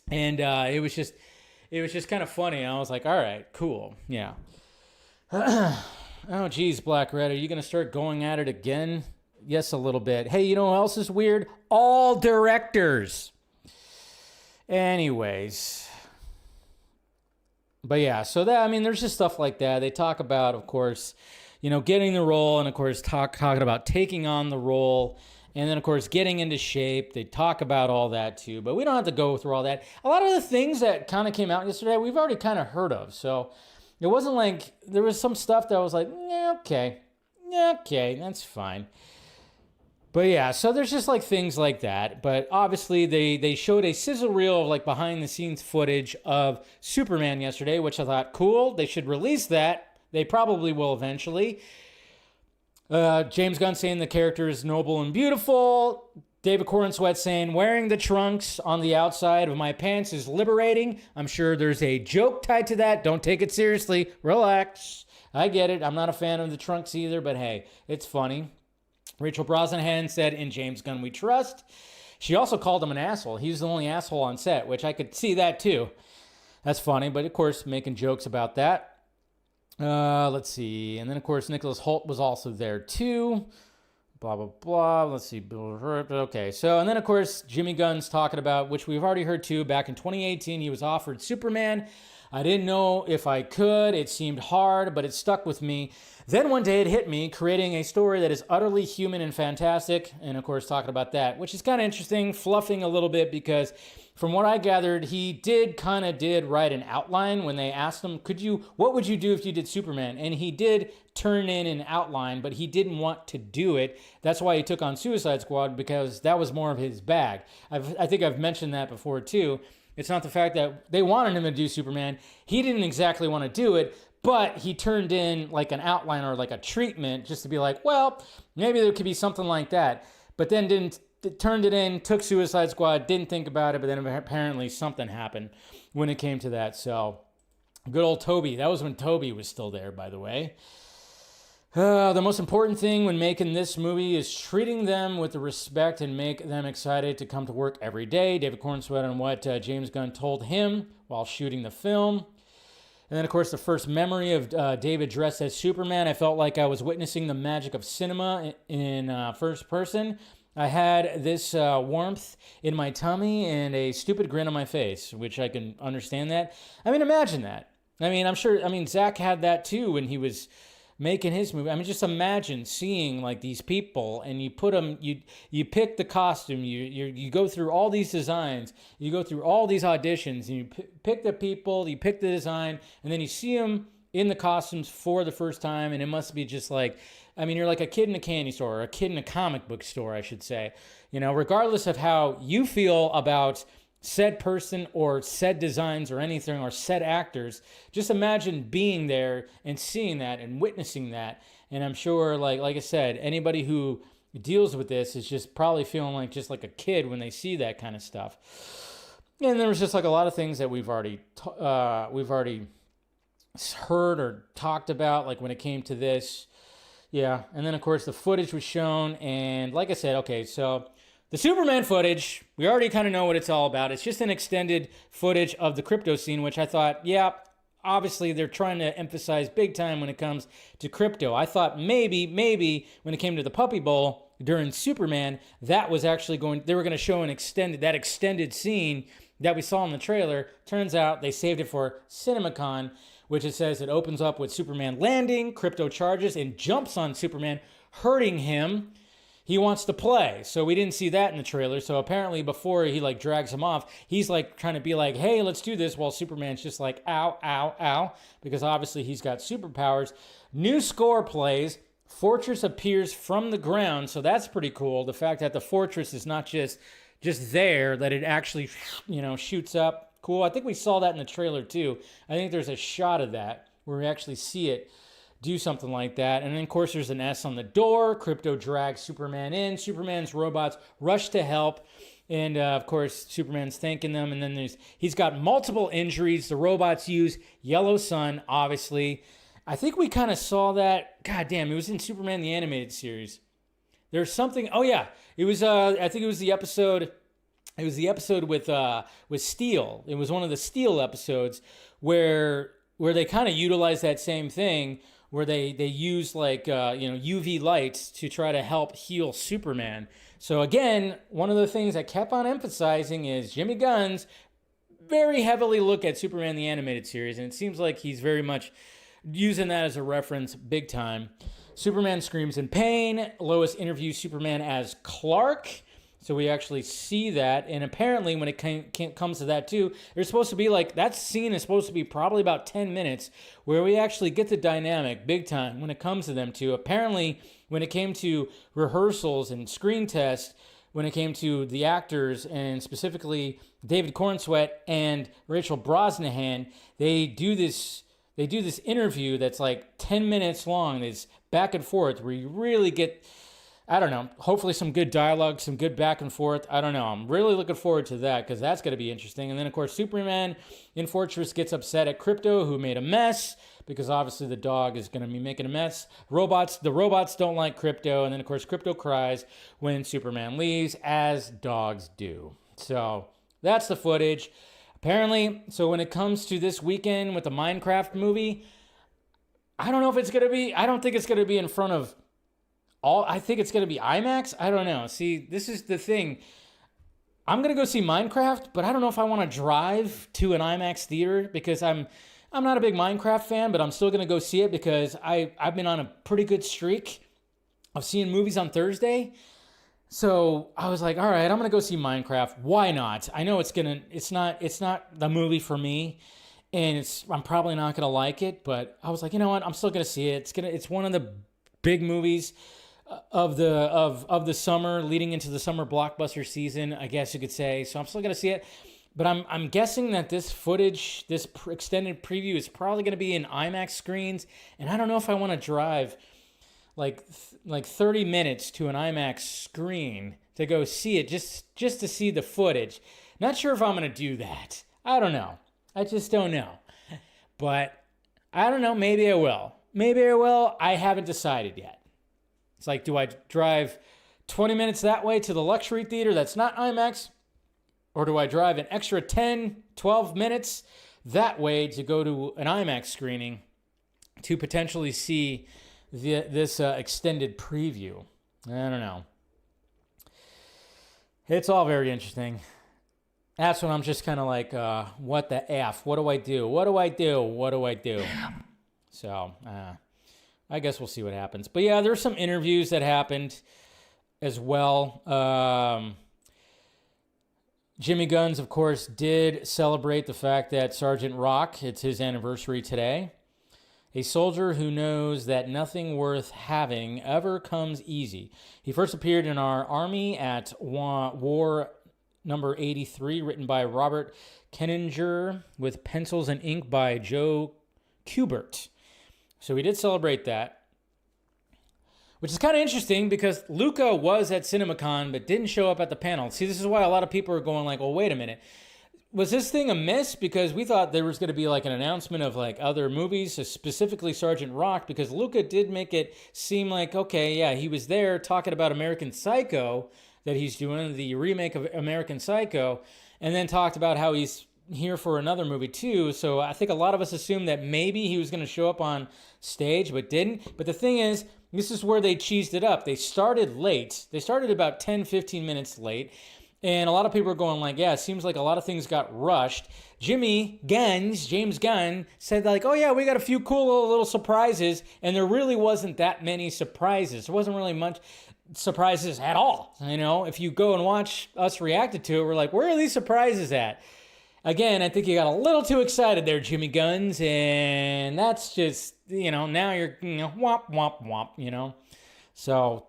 and it was just kind of funny. I was like, all right, cool, yeah. Oh, geez, Black Red, are you going to start going at it again? Yes, a little bit. Hey, you know what else is weird? All directors. Anyways. But yeah, so that, I mean, there's just stuff like that. They talk about, of course, you know, getting the role, and of course talking about taking on the role, and then of course getting into shape. They talk about all that too, but we don't have to go through all that. A lot of the things that kind of came out yesterday, we've already kind of heard of. So it wasn't like there was some stuff that was like, yeah, okay, that's fine. But yeah, so there's just like things like that. But obviously they showed a sizzle reel of like behind the scenes footage of Superman yesterday, which I thought, cool, they should release that. They probably will eventually. James Gunn saying the character is noble and beautiful. David Corenswet saying, wearing the trunks on the outside of my pants is liberating. I'm sure there's a joke tied to that. Don't take it seriously. Relax. I get it. I'm not a fan of the trunks either, but hey, it's funny. Rachel Brosnahan said, in James Gunn we trust. She also called him an asshole. He's the only asshole on set, which I could see that too. That's funny, but of course, making jokes about that. Let's see. And then, of course, Nicholas Hoult was also there too. Blah, blah, blah. Let's see. Okay. So, and then, of course, Jimmy Gunn's talking about, which we've already heard too, back in 2018, he was offered Superman. I didn't know if I could. It seemed hard, but it stuck with me. Then one day it hit me, creating a story that is utterly human and fantastic. And, of course, talking about that, which is kind of interesting, fluffing a little bit, because from what I gathered, he did write an outline when they asked him, what would you do if you did Superman? And he did turn in an outline, but he didn't want to do it. That's why he took on Suicide Squad, because that was more of his bag. I think I've mentioned that before too. It's not the fact that they wanted him to do Superman. He didn't exactly want to do it, but he turned in like an outline or like a treatment just to be like, well, maybe there could be something like that. But then turned it in, took Suicide Squad, didn't think about it, but then apparently something happened when it came to that. So, good old Toby. That was when Toby was still there, by the way. The most important thing when making this movie is treating them with the respect and make them excited to come to work every day. David Corenswet on what James Gunn told him while shooting the film. And then, of course, the first memory of David dressed as Superman, I felt like I was witnessing the magic of cinema in first person. I had this warmth in my tummy and a stupid grin on my face, which I can understand that. I mean, imagine that. I mean, I'm sure, Zach had that too when he was making his movie. I mean, just imagine seeing like these people, and you put them, you pick the costume, you go through all these designs, you go through all these auditions, and you pick the people, you pick the design, and then you see them in the costumes for the first time, and it must be just like, you're like a kid in a candy store, or a kid in a comic book store, I should say. Regardless of how you feel about said person or said designs or anything or said actors, just imagine being there and seeing that and witnessing that. And I'm sure, like I said, anybody who deals with this is just probably feeling like just like a kid when they see that kind of stuff. And there was just like a lot of things that we've already heard or talked about, like when it came to this. Yeah, and then of course the footage was shown, and like I said, okay, so the Superman footage, we already kind of know what it's all about. It's just an extended footage of the crypto scene, which I thought, yeah, obviously they're trying to emphasize big time when it comes to crypto. I thought maybe when it came to the Puppy Bowl during Superman, that was actually they were going to show that extended scene that we saw in the trailer. Turns out they saved it for CinemaCon, which it says it opens up with Superman landing, crypto charges, and jumps on Superman, hurting him. He wants to play. So we didn't see that in the trailer. So apparently before he drags him off, he's trying to be like, hey, let's do this, while Superman's just like, ow, ow, ow, because obviously he's got superpowers. New score plays. Fortress appears from the ground. So that's pretty cool. The fact that the fortress is not just there, that it actually, shoots up. Cool. I think we saw that in the trailer too. I think there's a shot of that where we actually see it do something like that. And then, of course, there's an S on the door. Crypto drags Superman in. Superman's robots rush to help. And, of course, Superman's thanking them. And then he's got multiple injuries. The robots use Yellow Sun, obviously. I think we kind of saw that. God damn, it was in Superman the Animated Series. There's something. Oh, yeah. It was, I think it was the episode. It was the episode with Steel. It was one of the Steel episodes where they kind of utilized that same thing, where they use UV lights to try to help heal Superman. So again, one of the things I kept on emphasizing is Jimmy Gunn's very heavily look at Superman the Animated Series, and it seems like he's very much using that as a reference big time. Superman screams in pain. Lois interviews Superman as Clark. So we actually see that, and apparently when it comes to that too, there's supposed to be that scene is supposed to be probably about 10 minutes where we actually get the dynamic big time when it comes to them two. Apparently when it came to rehearsals and screen tests, when it came to the actors, and specifically David Corenswet and Rachel Brosnahan, they do this they do this interview that's like 10 minutes long. It's back and forth where you really get, I don't know, hopefully some good dialogue, some good back and forth. I don't know. I'm really looking forward to that because that's going to be interesting. And then, of course, Superman in Fortress gets upset at Krypto, who made a mess, because obviously the dog is going to be making a mess. The robots don't like Krypto. And then, of course, Krypto cries when Superman leaves, as dogs do. So that's the footage. Apparently, so when it comes to this weekend with the Minecraft movie, I don't know if it's going to be, I don't think it's going to be in front of I think it's going to be IMAX. I don't know. See, this is the thing. I'm going to go see Minecraft, but I don't know if I want to drive to an IMAX theater because I'm not a big Minecraft fan, but I'm still going to go see it because I've been on a pretty good streak of seeing movies on Thursday. So I was like, all right, I'm going to go see Minecraft. Why not? I know it's not the movie for me, and I'm probably not going to like it, but I was like, you know what? I'm still going to see it. It's one of the big movies of the summer, leading into the summer blockbuster season, I guess you could say. So I'm still going to see it. But I'm guessing that this footage, this extended preview, is probably going to be in IMAX screens. And I don't know if I want to drive like 30 minutes to an IMAX screen to go see it just to see the footage. Not sure if I'm going to do that. I don't know. I just don't know. But I don't know. Maybe I will. Maybe I will. I haven't decided yet. It's like, do I drive 20 minutes that way to the luxury theater that's not IMAX? Or do I drive an extra 10, 12 minutes that way to go to an IMAX screening to potentially see this extended preview? I don't know. It's all very interesting. That's when I'm just kind of like, what the F? What do I do? What do I do? What do I do? So, I guess we'll see what happens. But yeah, there's some interviews that happened as well. Jimmy Guns, of course, did celebrate the fact that Sergeant Rock, it's his anniversary today. A soldier who knows that nothing worth having ever comes easy. He first appeared in our Army at War number 83, written by Robert Kenninger, with pencils and ink by Joe Kubert. So we did celebrate that, which is kind of interesting because Luca was at CinemaCon but didn't show up at the panel. See, this is why a lot of people are going like, well, wait a minute. Was this thing a miss? Because we thought there was going to be like an announcement of like other movies, specifically Sergeant Rock, because Luca did make it seem like, okay, yeah, he was there talking about American Psycho that he's doing, the remake of American Psycho, and then talked about how he's here for another movie too. So I think a lot of us assumed that maybe he was going to show up on stage, but didn't. But the thing is, this is where they cheesed it up. They started late. They started about 10, 15 minutes late. And a lot of people are going like, yeah, it seems like a lot of things got rushed. James Gunn, said like, oh yeah, we got a few cool little surprises. And there really wasn't that many surprises. There wasn't really much surprises at all. You know, if you go and watch us reacted to it, we're like, where are these surprises at? Again, I think you got a little too excited there, Jimmy Guns, and that's just, now you're, womp, womp, womp, So,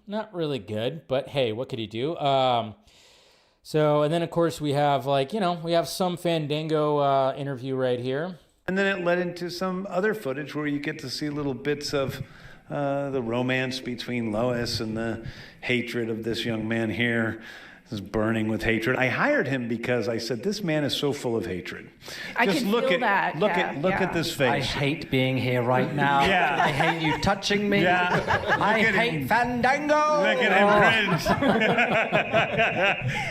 not really good, but hey, what could he do? And then, of course, we have, we have some Fandango interview right here. And then it led into some other footage where you get to see little bits of the romance between Lois and the hatred of this young man here. Is burning with hatred. I hired him because I said, this man is so full of hatred. Just look at this face. I hate being here right now. Yeah. I hate you touching me. Yeah. I hate Fandango. Look at him cringe.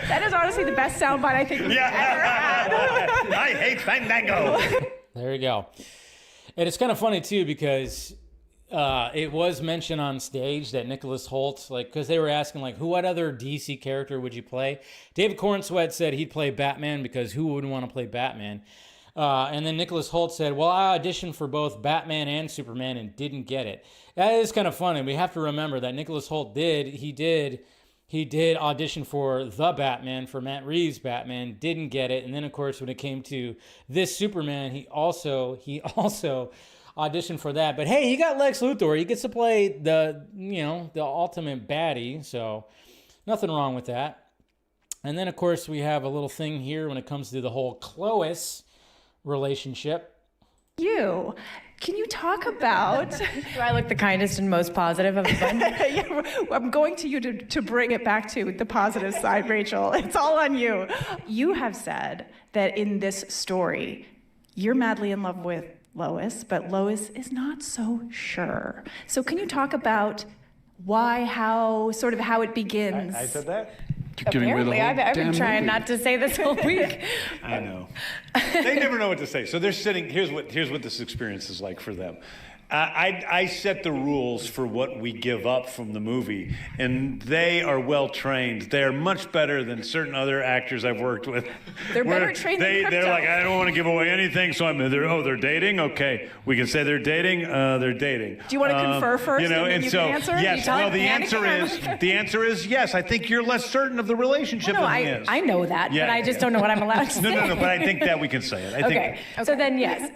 That is honestly the best soundbite I think we've ever had. I hate Fandango. There you go. And it's kind of funny too because it was mentioned on stage that Nicholas Hoult, because they were asking, what other DC character would you play? David Cornsweet said he'd play Batman because who wouldn't want to play Batman? And then Nicholas Hoult said, well, I auditioned for both Batman and Superman and didn't get it. That is kind of funny. We have to remember that Nicholas Hoult did audition for the Batman, for Matt Reeves' Batman, didn't get it. And then, of course, when it came to this Superman, he also audition for that. But hey, he got Lex Luthor. He gets to play the ultimate baddie. So nothing wrong with that. And then, of course, we have a little thing here when it comes to the whole Clois relationship. Can you talk about... Do I look the kindest and most positive of the bunch? Yeah, I'm going to you to bring it back to the positive side, Rachel. It's all on you. You have said that in this story, you're madly in love with Lois, but Lois is not so sure. So can you talk about why, how it begins? I said that? Apparently, I've been trying not to say this whole week. I know. They never know what to say. So they're sitting, here's what this experience is like for them. I set the rules for what we give up from the movie, and they are well trained. They're much better than certain other actors I've worked with. They're better trained than Crypto. They're like, I don't want to give away anything, so they're dating? Okay, we can say they're dating. They're dating. Do you want to confer first, and then you can answer? Yes. Well, the answer is yes. I think you're less certain of the relationship than he is. I know that, but I just don't know what I'm allowed to say. No, but I think that we can say it. Okay. So then, yes,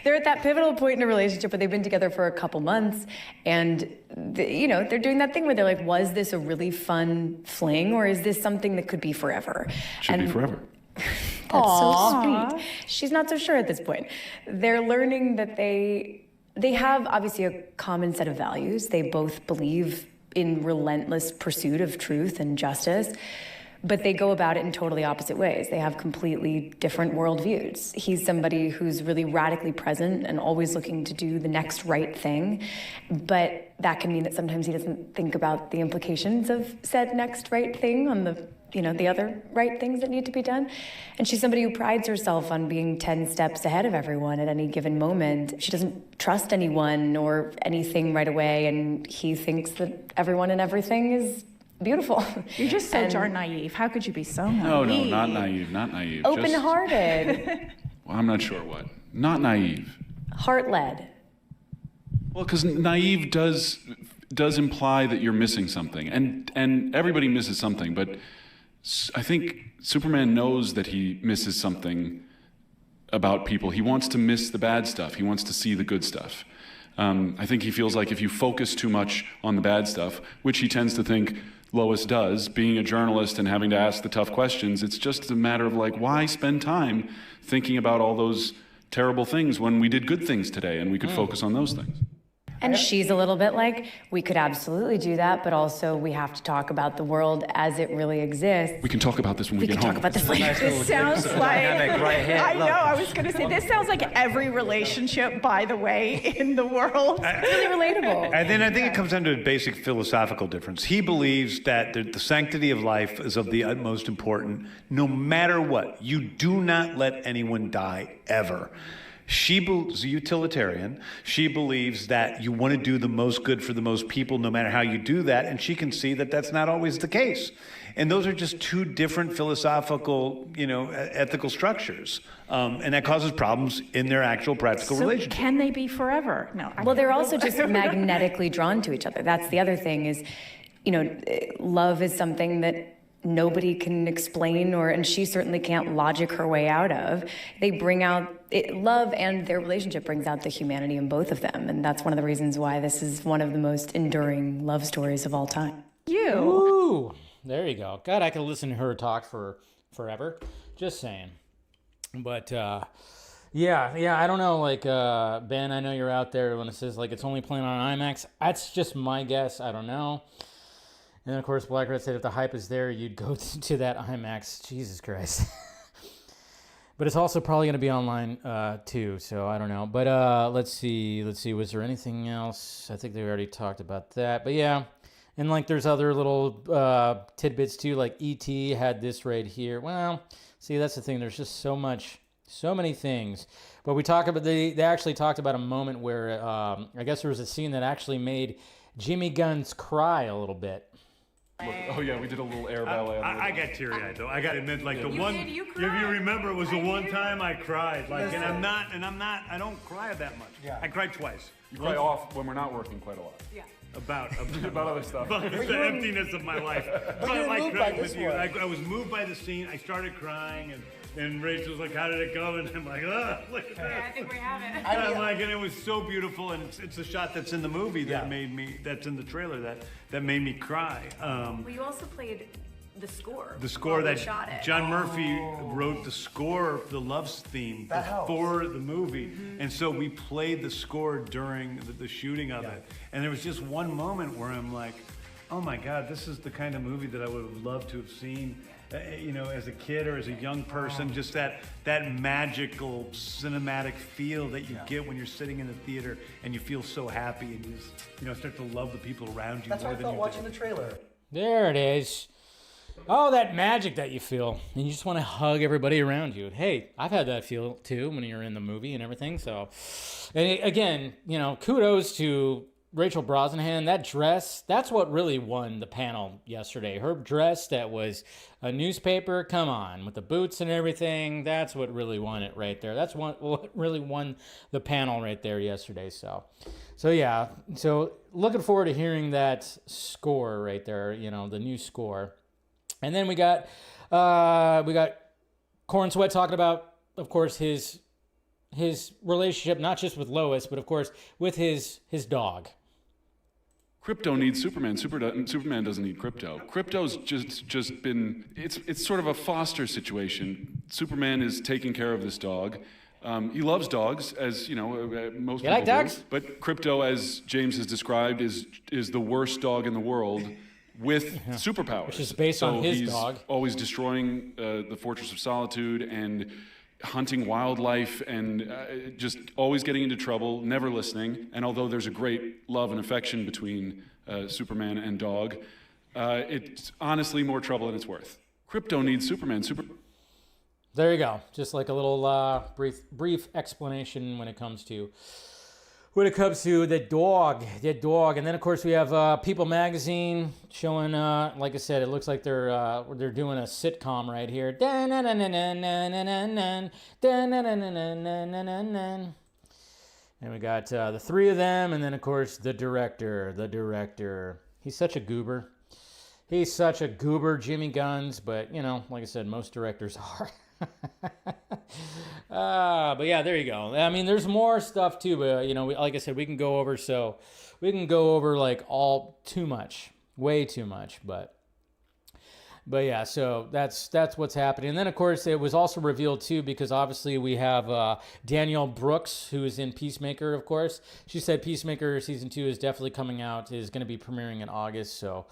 they're at that pivotal point in a relationship where they've been together for a couple months, and they're doing that thing where they're like, was this a really fun fling, or is this something that could be forever? Should be forever. That's so sweet. She's not so sure at this point. They're learning that they have obviously a common set of values. They both believe in relentless pursuit of truth and justice, but they go about it in totally opposite ways. They have completely different worldviews. He's somebody who's really radically present and always looking to do the next right thing, but that can mean that sometimes he doesn't think about the implications of said next right thing on the other right things that need to be done. And she's somebody who prides herself on being 10 steps ahead of everyone at any given moment. She doesn't trust anyone or anything right away, and he thinks that everyone and everything is beautiful. You're just so darn naive. How could you be so naive? No, not naive. Open-hearted. Well, I'm not sure what. Not naive. Heart-led. Well, because naive does imply that you're missing something, and everybody misses something, but I think Superman knows that he misses something about people. He wants to miss the bad stuff. He wants to see the good stuff. I think he feels like if you focus too much on the bad stuff, which he tends to think Lois does, being a journalist and having to ask the tough questions, it's just a matter of like, why spend time thinking about all those terrible things when we did good things today and we could focus on those things? And she's a little bit like, we could absolutely do that, but also we have to talk about the world as it really exists. We can talk about this when we get home. We can talk about this later. This sounds like... right here. I know, I was going to say, this sounds like every relationship, by the way, in the world. It's really relatable. And then I think it comes down to a basic philosophical difference. He believes that the sanctity of life is of the utmost importance, no matter what. You do not let anyone die, ever. She's a utilitarian. She believes that you want to do the most good for the most people, no matter how you do that, and she can see that that's not always the case. And those are just two different philosophical, ethical structures, and that causes problems in their actual practical relationship. Can they be forever? No. Well, they're also just magnetically drawn to each other. That's the other thing is, love is something that nobody can explain, and she certainly can't logic her way out of. They bring out love, and their relationship brings out the humanity in both of them, and that's one of the reasons why this is one of the most enduring love stories of all time. Ooh, there you go. God, I could listen to her talk for forever. Just saying. But yeah, I don't know. Like Ben, I know you're out there when it says like it's only playing on IMAX. That's just my guess. I don't know. And then, of course, Black Red said if the hype is there, you'd go to that IMAX. Jesus Christ. But it's also probably going to be online, too, so I don't know. But let's see. Was there anything else? I think they already talked about that. But, yeah. And, like, there's other little tidbits, too. Like, E.T. had this right here. Well, see, that's the thing. There's just so many things. But we talk about, they actually talked about a moment where I guess there was a scene that actually made Jimmy Guns cry a little bit. Oh yeah, we did a little air ballet. I got teary-eyed though. I got to admit, like if you remember, it was the one time I cried. Like, and I'm not. I don't cry that much. Yeah. I cried twice. You cry off when we're not working quite a lot. Yeah. About other stuff. About the emptiness of my life. But like crying with you. I was moved by the scene. I started crying, and Rachel's like, "How did it go?" And I'm like, look at that. Yeah, I think we have it. And I'm like, and it was so beautiful, and it's a shot that's in the movie that made me. That's in the trailer that made me cry. Well, you also played the score. The score while we that shot it. John Murphy wrote the score, the Love's theme, before the movie. And so we played the score during the shooting of it. And there was just one moment where I'm like, oh my God, this is the kind of movie that I would have loved to have seen, as a kid or as a young person. Just that magical cinematic feel that you get when you're sitting in the theater and you feel so happy and you just, start to love the people around you. That's more how I than felt you watching did. the trailer. There it is. Oh, that magic that you feel. And you just want to hug everybody around you. Hey, I've had that feel too when you're in the movie and everything. So, and again, kudos to Rachel Brosnahan. That dress, that's what really won the panel yesterday. Her dress that was a newspaper, come on, with the boots and everything. That's what really won it right there. That's what really won the panel right there yesterday. So yeah. So looking forward to hearing that score right there, the new score. And then we got Corn Sweat talking about, of course, his relationship, not just with Lois, but of course with his dog. Krypto needs Superman. Superman doesn't need Krypto. Krypto's just been, it's sort of a foster situation. Superman is taking care of this dog. He loves dogs, as most people like dogs? do. But Krypto, as James has described, is the worst dog in the world with superpowers. Which is based on his dog. Always destroying the Fortress of Solitude and hunting wildlife and just always getting into trouble, never listening. And although there's a great love and affection between Superman and dog, it's honestly more trouble than it's worth. Krypto needs Superman. There you go. Just like a little brief explanation when it comes to the dog. And then of course we have People Magazine showing, like I said, it looks like they're doing a sitcom right here. And we got the three of them, and then of course the director. He's such a goober. Jimmy Guns, but like I said, most directors are. But yeah, there you go. I mean, there's more stuff too, but like I said, we can go over like way too much, but yeah, so that's what's happening. And then of course it was also revealed too, because obviously we have Danielle Brooks, who is in Peacemaker, of course. She said Peacemaker season 2 is definitely coming out, is going to be premiering in August. So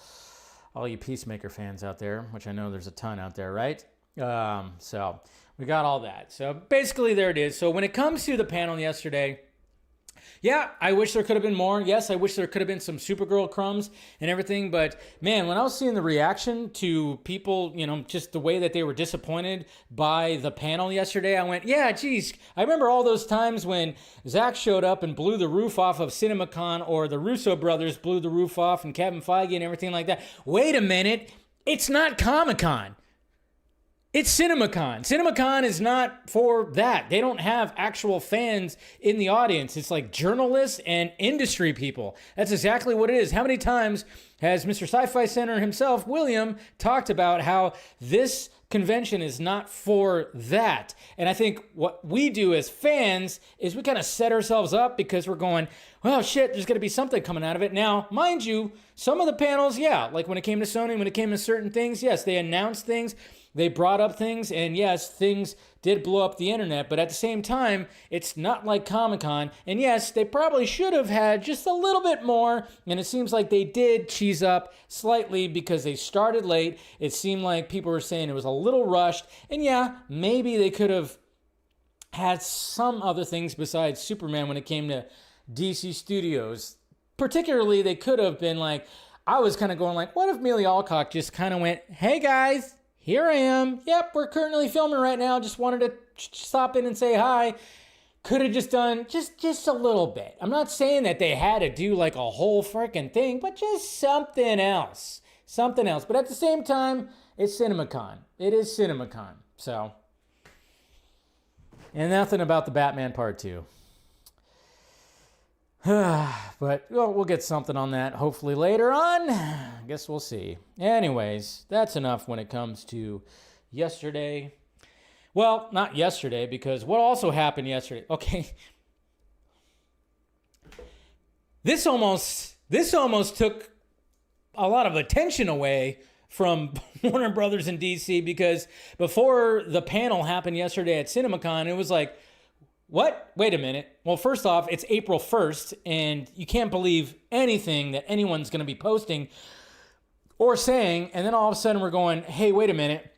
all you Peacemaker fans out there, which I know there's a ton out there, right? So we got all that. So basically there it is. So when it comes to the panel yesterday, yeah, I wish there could have been more. Yes, I wish there could have been some Supergirl crumbs and everything. But man, when I was seeing the reaction to people, just the way that they were disappointed by the panel yesterday, I went, yeah, geez. I remember all those times when Zach showed up and blew the roof off of CinemaCon, or the Russo brothers blew the roof off, and Kevin Feige and everything like that. Wait a minute. It's not Comic-Con. It's CinemaCon. CinemaCon is not for that. They don't have actual fans in the audience. It's like journalists and industry people. That's exactly what it is. How many times has Mr. Sci-Fi Center himself, William, talked about how this convention is not for that? And I think what we do as fans is we kind of set ourselves up because we're going, well, shit, there's going to be something coming out of it. Now, mind you, some of the panels, yeah, like when it came to Sony, when it came to certain things, yes, they announced things. They brought up things, and yes, things did blow up the internet, but at the same time, it's not like Comic-Con. And yes, they probably should have had just a little bit more, and it seems like they did cheese up slightly because they started late. It seemed like people were saying it was a little rushed, and yeah, maybe they could have had some other things besides Superman when it came to DC Studios. Particularly, they could have been like, I was kind of going like, what if Amelia Alcock just kind of went, hey guys, here I am. Yep, we're currently filming right now. Just wanted to stop in and say hi. Could have just done just a little bit. I'm not saying that they had to do like a whole freaking thing, but just something else. Something else. But at the same time, it's CinemaCon. It is CinemaCon. So, and nothing about the Batman Part 2. But we'll get something on that hopefully later on. I guess we'll see. Anyways, that's enough when it comes to yesterday. Well, not yesterday, because what also happened yesterday. Okay. This almost took a lot of attention away from Warner Brothers and DC, because before the panel happened yesterday at CinemaCon, it was like, what? Wait a minute. Well, first off, it's April 1st, and you can't believe anything that anyone's going to be posting or saying, and then all of a sudden we're going, hey, wait a minute.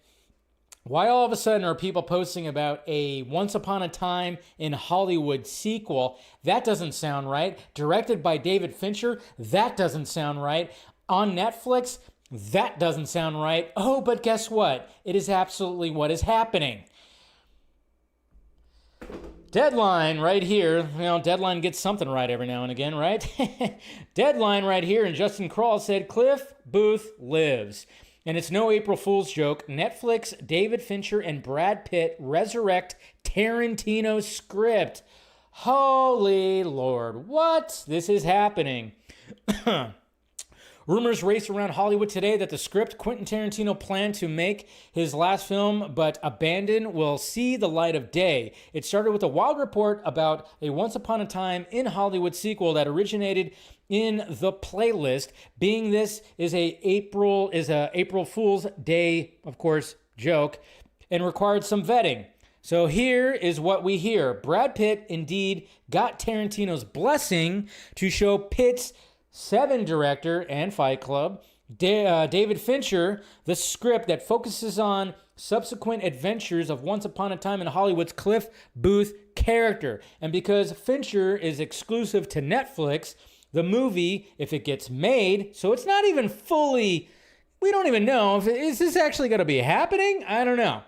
Why all of a sudden are people posting about a Once Upon a Time in Hollywood sequel? That doesn't sound right. Directed by David Fincher? That doesn't sound right. On Netflix? That doesn't sound right. Oh, but guess what? It is absolutely what is happening. Deadline right here. You know, Deadline gets something right every now and again, right? Deadline right here, and Justin Kroll said Cliff Booth lives. And it's no April Fool's joke. Netflix, David Fincher, and Brad Pitt resurrect Tarantino's script. Holy Lord, what? This is happening. Rumors race around Hollywood today that the script Quentin Tarantino planned to make his last film but abandoned will see the light of day. It started with a wild report about a Once Upon a Time in Hollywood sequel that originated in the playlist. Being this is a April Fool's Day, of course, joke, and required some vetting. So here is what we hear. Brad Pitt indeed got Tarantino's blessing to show Pitt's Seven director and Fight Club, David Fincher, the script that focuses on subsequent adventures of Once Upon a Time in Hollywood's Cliff Booth character. And because Fincher is exclusive to Netflix, the movie, if it gets made, so it's not even fully, we don't even know, is this actually going to be happening? I don't know.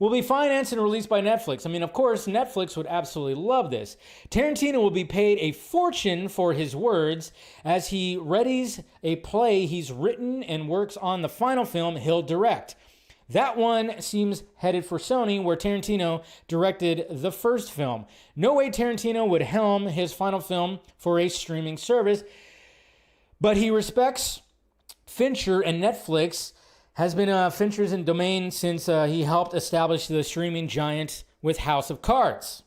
Will be financed and released by Netflix. I mean, of course, Netflix would absolutely love this. Tarantino will be paid a fortune for his words as he readies a play he's written and works on the final film he'll direct. That one seems headed for Sony, where Tarantino directed the first film. No way Tarantino would helm his final film for a streaming service, but he respects Fincher, and Netflix has been Fincher's in domain since he helped establish the streaming giant with House of Cards.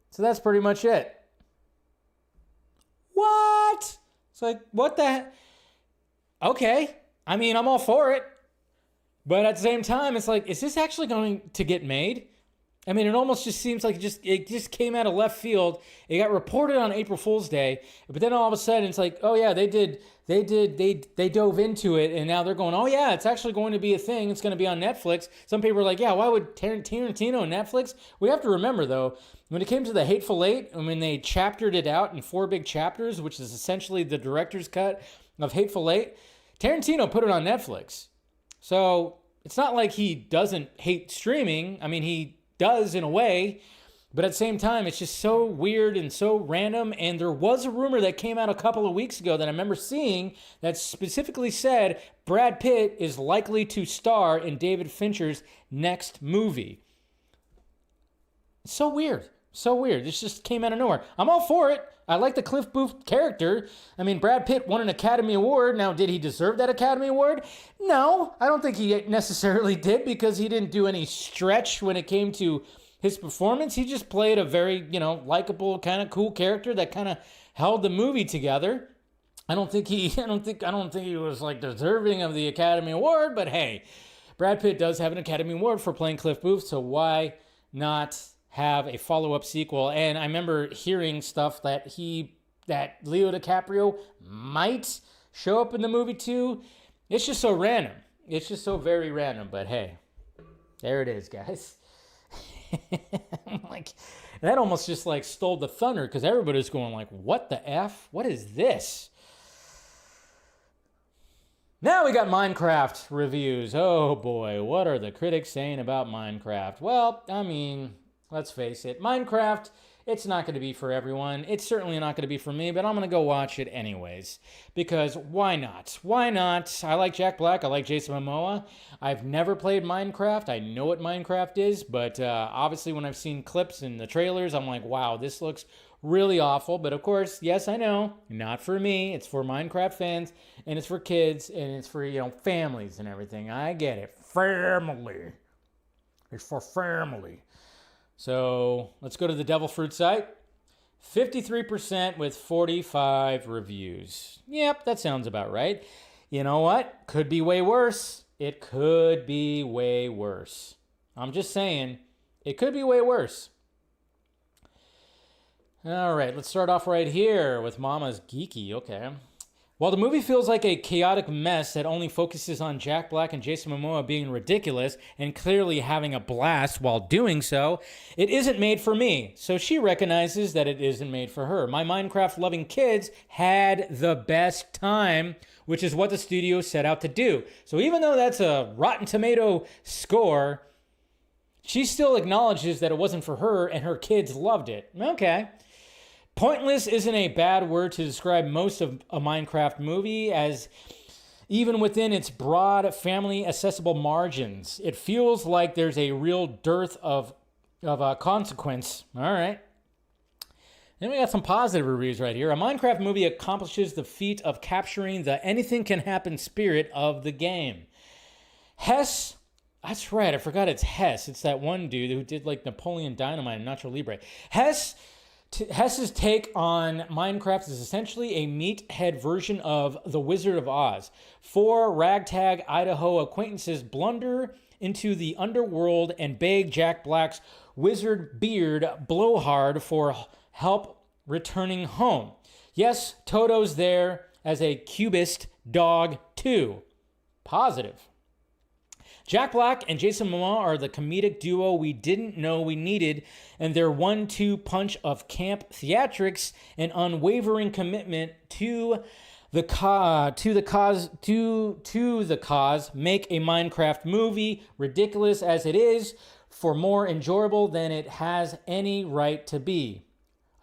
So that's pretty much it. What? It's like, what the heck? Okay. I mean, I'm all for it. But at the same time, it's like, is this actually going to get made? I mean, it almost just seems like it just came out of left field. It got reported on April Fool's Day, but then all of a sudden it's like, oh yeah, they dove into it, and now they're going, oh yeah, it's actually going to be a thing. It's going to be on Netflix. Some people are like, yeah, why would Tarantino and Netflix? We have to remember though, when it came to The Hateful Eight, and when they chaptered it out in 4 big chapters, which is essentially the director's cut of Hateful Eight, Tarantino put it on Netflix. So it's not like he doesn't hate streaming. I mean, he does in a way, but at the same time, it's just so weird and so random. And there was a rumor that came out a couple of weeks ago that I remember seeing that specifically said Brad Pitt is likely to star in David Fincher's next movie. It's so weird. So weird. This just came out of nowhere. I'm all for it. I like the Cliff Booth character. I mean, Brad Pitt won an Academy Award. Now, did he deserve that Academy Award? No, I don't think he necessarily did, because he didn't do any stretch when it came to his performance. He just played a very, likable, kind of cool character that kind of held the movie together. I don't think he was like deserving of the Academy Award, but hey, Brad Pitt does have an Academy Award for playing Cliff Booth, so why not have a follow-up sequel? And I remember hearing stuff that Leo DiCaprio might show up in the movie too. It's just so random. It's just so very random, but hey, there it is, guys. Like, that almost just like stole the thunder, because everybody's going like, what the F? What is this? Now we got Minecraft reviews. Oh boy, what are the critics saying about Minecraft? Well, I mean, let's face it, Minecraft, it's not going to be for everyone. It's certainly not going to be for me, but I'm going to go watch it anyways. Because why not? Why not? I like Jack Black. I like Jason Momoa. I've never played Minecraft. I know what Minecraft is, but obviously when I've seen clips and the trailers, I'm like, wow, this looks really awful. But of course, yes, I know, not for me. It's for Minecraft fans, and it's for kids, and it's for, families and everything. I get it. Family. It's for family. So let's go to the Devil Fruit site. 53% with 45 reviews. Yep, that sounds about right. You know what? Could be way worse. It could be way worse. I'm just saying, it could be way worse. All right, let's start off right here with Mama's Geeky. Okay. While the movie feels like a chaotic mess that only focuses on Jack Black and Jason Momoa being ridiculous and clearly having a blast while doing so, it isn't made for me. So she recognizes that it isn't made for her. My Minecraft-loving kids had the best time, which is what the studio set out to do. So even though that's a Rotten Tomato score, she still acknowledges that it wasn't for her and her kids loved it. Okay. Pointless isn't a bad word to describe most of a Minecraft movie, as even within its broad, family-accessible margins, it feels like there's a real dearth of consequence. All right. Then we got some positive reviews right here. A Minecraft movie accomplishes the feat of capturing the anything-can-happen spirit of the game. Hess, that's right, I forgot it's Hess. It's that one dude who did like Napoleon Dynamite and Nacho Libre. Hess's take on Minecraft is essentially a meathead version of The Wizard of Oz. Four ragtag Idaho acquaintances blunder into the underworld and beg Jack Black's wizard beard blowhard for help returning home. Yes, Toto's there as a cubist dog too. Positive. Jack Black and Jason Momoa are the comedic duo we didn't know we needed, and their 1-2 punch of camp theatrics and unwavering commitment to the cause make a Minecraft movie, ridiculous as it is, for more enjoyable than it has any right to be.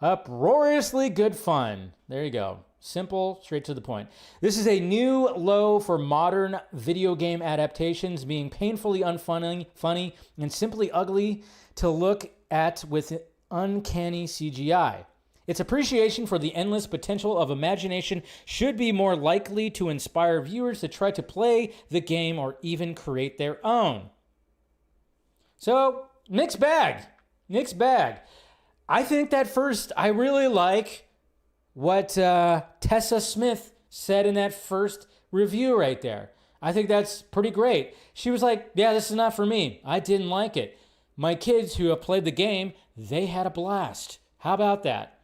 Uproariously good fun. There you go. Simple, straight to the point. This is a new low for modern video game adaptations, being painfully funny, and simply ugly to look at with uncanny CGI. Its appreciation for the endless potential of imagination should be more likely to inspire viewers to try to play the game or even create their own. So, mixed bag. Mixed bag. I think that first, I really like what Tessa Smith said in that first review right there. I think that's pretty great. She was like, yeah, this is not for me. I didn't like it. My kids who have played the game, they had a blast. How about that?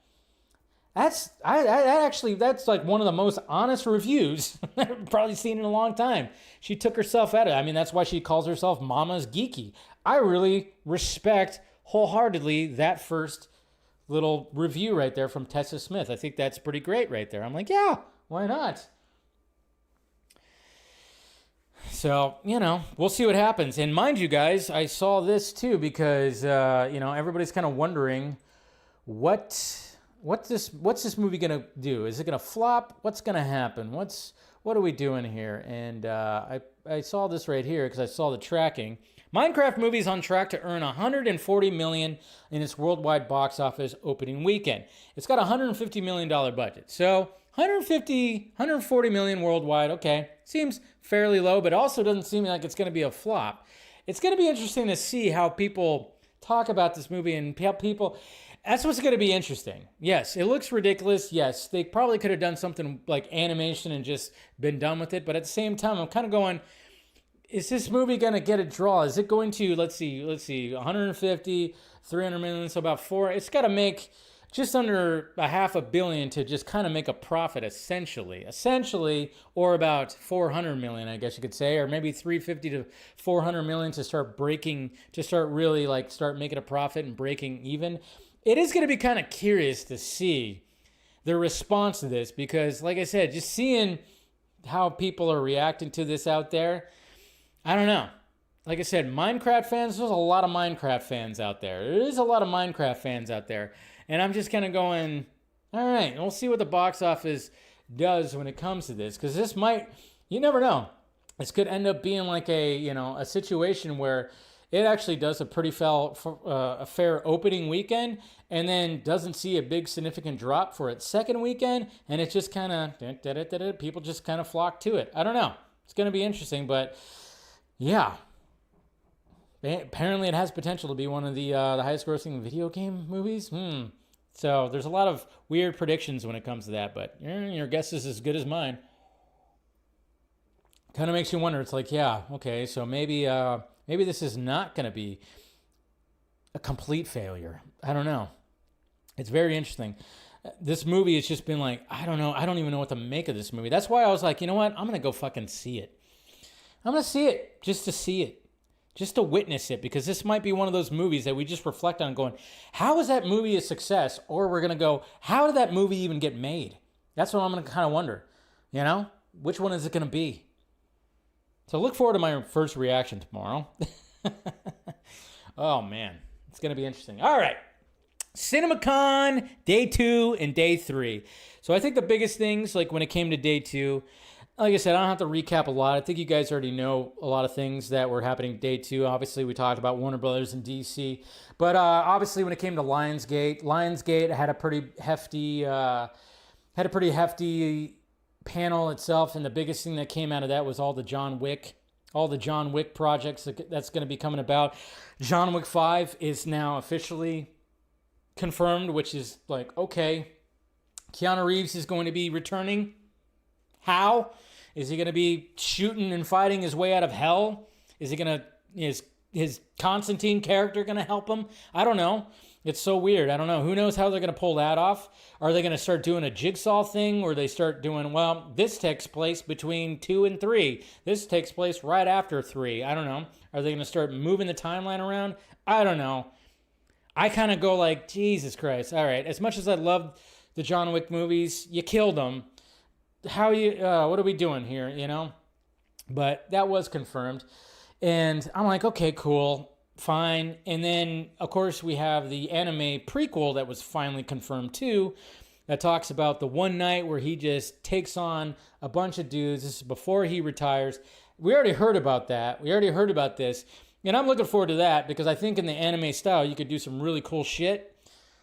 That's like one of the most honest reviews I've probably seen in a long time. She took herself at it. I mean, that's why she calls herself Mama's Geeky. I really respect wholeheartedly that first little review right there from Tessa Smith. I think that's pretty great right there. I'm like, yeah, why not? So, we'll see what happens. And mind you guys, I saw this too because, everybody's kind of wondering what's this movie going to do? Is it going to flop? What's going to happen? What are we doing here? And I saw this right here because I saw the tracking. Minecraft movie is on track to earn $140 million in its worldwide box office opening weekend. It's got a $150 million budget. So $140 million worldwide, okay. Seems fairly low, but also doesn't seem like it's going to be a flop. It's going to be interesting to see how people talk about this movie and how people... That's what's going to be interesting. Yes, it looks ridiculous. Yes, they probably could have done something like animation and just been done with it. But at the same time, I'm kind of going... Is this movie going to get a draw? Is it going to, let's see, 150, 300 million, so about four. It's got to make just under $500 million to just kind of make a profit, essentially, or about 400 million, I guess you could say, or maybe 350 to 400 million to start making a profit and breaking even. It is going to be kind of curious to see the response to this because, like I said, just seeing how people are reacting to this out there, I don't know. Like I said, Minecraft fans, there's a lot of Minecraft fans out there. There is a lot of Minecraft fans out there. And I'm just kind of going, all right, we'll see what the box office does when it comes to this. Because this might, you never know. This could end up being like a situation where it actually does a pretty fair opening weekend and then doesn't see a big significant drop for its second weekend. And it's just kind of, people just kind of flock to it. I don't know. It's going to be interesting, but... yeah, apparently it has potential to be one of the highest grossing video game movies. So there's a lot of weird predictions when it comes to that, but your guess is as good as mine. kind of makes you wonder. It's like, yeah, okay, so maybe this is not going to be a complete failure. I don't know. It's very interesting. This movie has just been like, I don't know. I don't even know what to make of this movie. That's why I was like, you know what? I'm going to go fucking see it. I'm going to see it just to see it. Just to witness it, because this might be one of those movies that we just reflect on going, how is that movie a success? Or we're going to go, how did that movie even get made? That's what I'm going to kind of wonder. You know? Which one is it going to be? So look forward to my first reaction tomorrow. Oh, man. It's going to be interesting. All right. CinemaCon, day 2 and day 3. So I think the biggest things, like when it came to day 2, like I said, I don't have to recap a lot. I think you guys already know a lot of things that were happening day 2. Obviously, we talked about Warner Brothers and DC. But obviously, when it came to Lionsgate had a pretty hefty panel itself. And the biggest thing that came out of that was all the John Wick projects that's going to be coming about. John Wick 5 is now officially confirmed, which is like, okay, Keanu Reeves is going to be returning. How? Is he going to be shooting and fighting his way out of hell? Is he going to, his Constantine character going to help him? I don't know. It's so weird. I don't know. Who knows how they're going to pull that off? Are they going to start doing a jigsaw thing where they start doing, well, this takes place between 2 and 3. This takes place right after 3. I don't know. Are they going to start moving the timeline around? I don't know. I kind of go like, Jesus Christ. All right. As much as I love the John Wick movies, you killed them. What are we doing here, you know? But that was confirmed. And I'm like, okay, cool, fine. And then, of course, we have the anime prequel that was finally confirmed too, that talks about the one night where he just takes on a bunch of dudes. This is before he retires. We already heard about that. We already heard about this. And I'm looking forward to that because I think in the anime style, you could do some really cool shit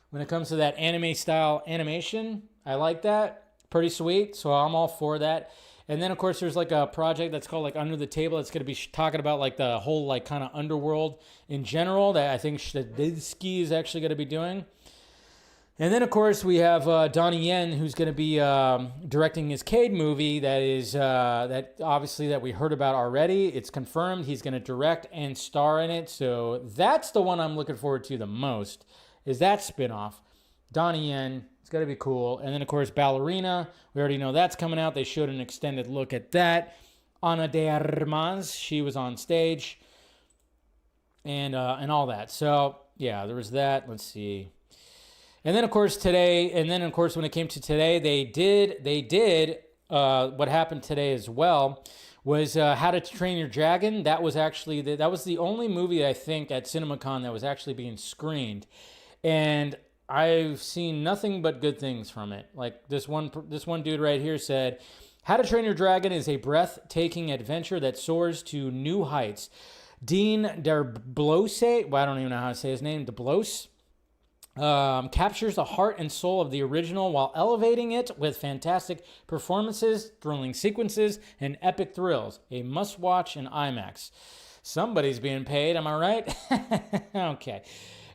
when it comes to that anime style animation. I like that. Pretty sweet, so I'm all for that. And then, of course, there's like a project that's called like Under the Table. It's going to be talking about like the whole like kind of underworld in general that I think Shadidsky is actually going to be doing. And then, of course, we have Donnie Yen, who's going to be directing his Cade movie. That is that obviously that we heard about already. It's confirmed he's going to direct and star in it. So that's the one I'm looking forward to the most. Is that spinoff? Donnie Yen. It's got to be cool. And then, of course, Ballerina. We already know that's coming out. They showed an extended look at that. Ana de Armas, she was on stage. And all that. So, yeah, there was that. Let's see. And then, of course, today, when it came to today, they did what happened today as well was How to Train Your Dragon. That was actually, that was the only movie, I think, at CinemaCon that was actually being screened. And I've seen nothing but good things from it. Like this one dude right here said, How to Train Your Dragon is a breathtaking adventure that soars to new heights. Dean Derblose, well, I don't even know how to say his name, Derblose, captures the heart and soul of the original while elevating it with fantastic performances, thrilling sequences, and epic thrills. A must-watch in IMAX. Somebody's being paid, am I right? Okay.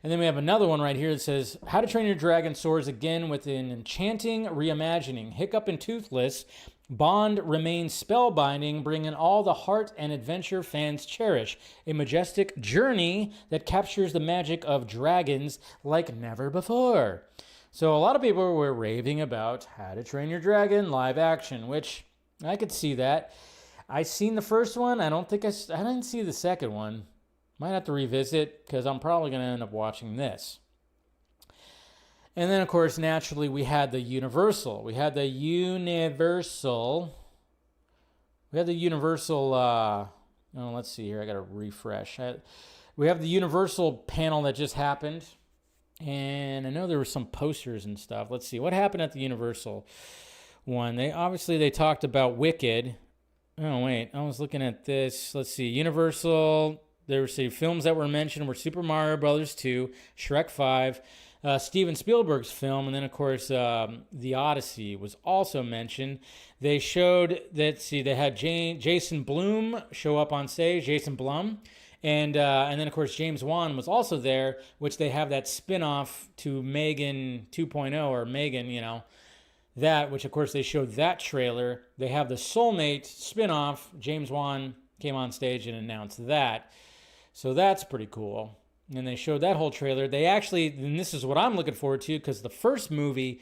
And then we have another one right here that says, How to Train Your Dragon soars again with an enchanting reimagining. Hiccup and Toothless, Bond remains spellbinding, bringing all the heart and adventure fans cherish. A majestic journey that captures the magic of dragons like never before. So a lot of people were raving about How to Train Your Dragon live action, which I could see that. I seen the first one. I didn't see the second one. Might have to revisit because I'm probably going to end up watching this. And then, of course, naturally, we had the Universal. Let's see here. I got to refresh. We have the Universal panel that just happened. And I know there were some posters and stuff. Let's see. What happened at the Universal one? They talked about Wicked. Oh, wait. I was looking at this. Let's see. Universal... There were some films that were mentioned were Super Mario Brothers 2, Shrek 5, Steven Spielberg's film, and then, of course, The Odyssey was also mentioned. They showed that, they had Jason Blum show up on stage, Jason Blum, and then, of course, James Wan was also there, which they have that spin-off to Megan 2.0, or Megan, that, which of course they showed that trailer. They have the Soulmate spin-off. James Wan came on stage and announced that. So that's pretty cool. And they showed that whole trailer. They actually, and this is what I'm looking forward to, because the first movie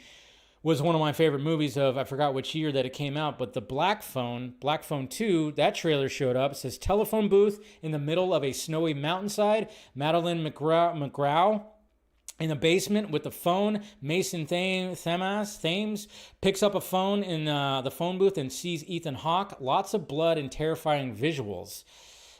was one of my favorite movies of, I forgot which year that it came out, but the Black Phone 2, that trailer showed up. It says telephone booth in the middle of a snowy mountainside. Madeline McGraw in the basement with the phone. Mason Thames picks up a phone in the phone booth and sees Ethan Hawke. Lots of blood and terrifying visuals.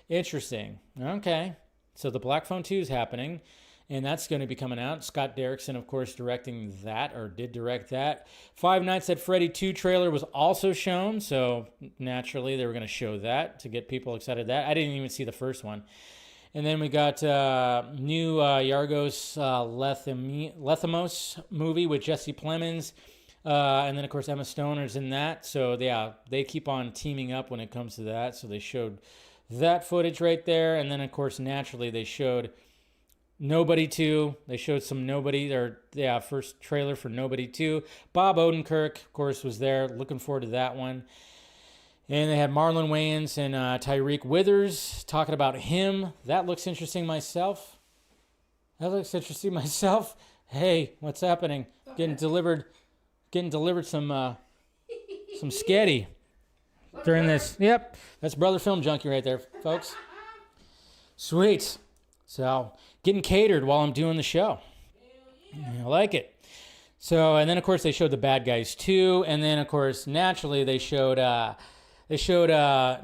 Interesting. Okay. So the Black Phone 2 is happening, and that's going to be coming out. Scott Derrickson, of course, directing that, or did direct that. Five Nights at Freddy 2 trailer was also shown, so naturally they were going to show that to get people excited. That I didn't even see the first one. And then we got new Yorgos Lanthimos movie with Jesse Plemons. And then, of course, Emma Stoner's in that. So, yeah, they keep on teaming up when it comes to that. So they showed that footage right there. And then, of course, naturally, they showed Nobody 2. They showed some Nobody, first trailer for Nobody 2. Bob Odenkirk, of course, was there. Looking forward to that one. And they had Marlon Wayans and Tyreek Withers talking about him. That looks interesting myself. Hey, what's happening? Getting delivered some sketty during this. Yep, that's Brother Film Junkie right there, folks. Sweet. So, getting catered while I'm doing the show. I like it. So, and then of course they showed The Bad Guys 2, and then of course naturally they showed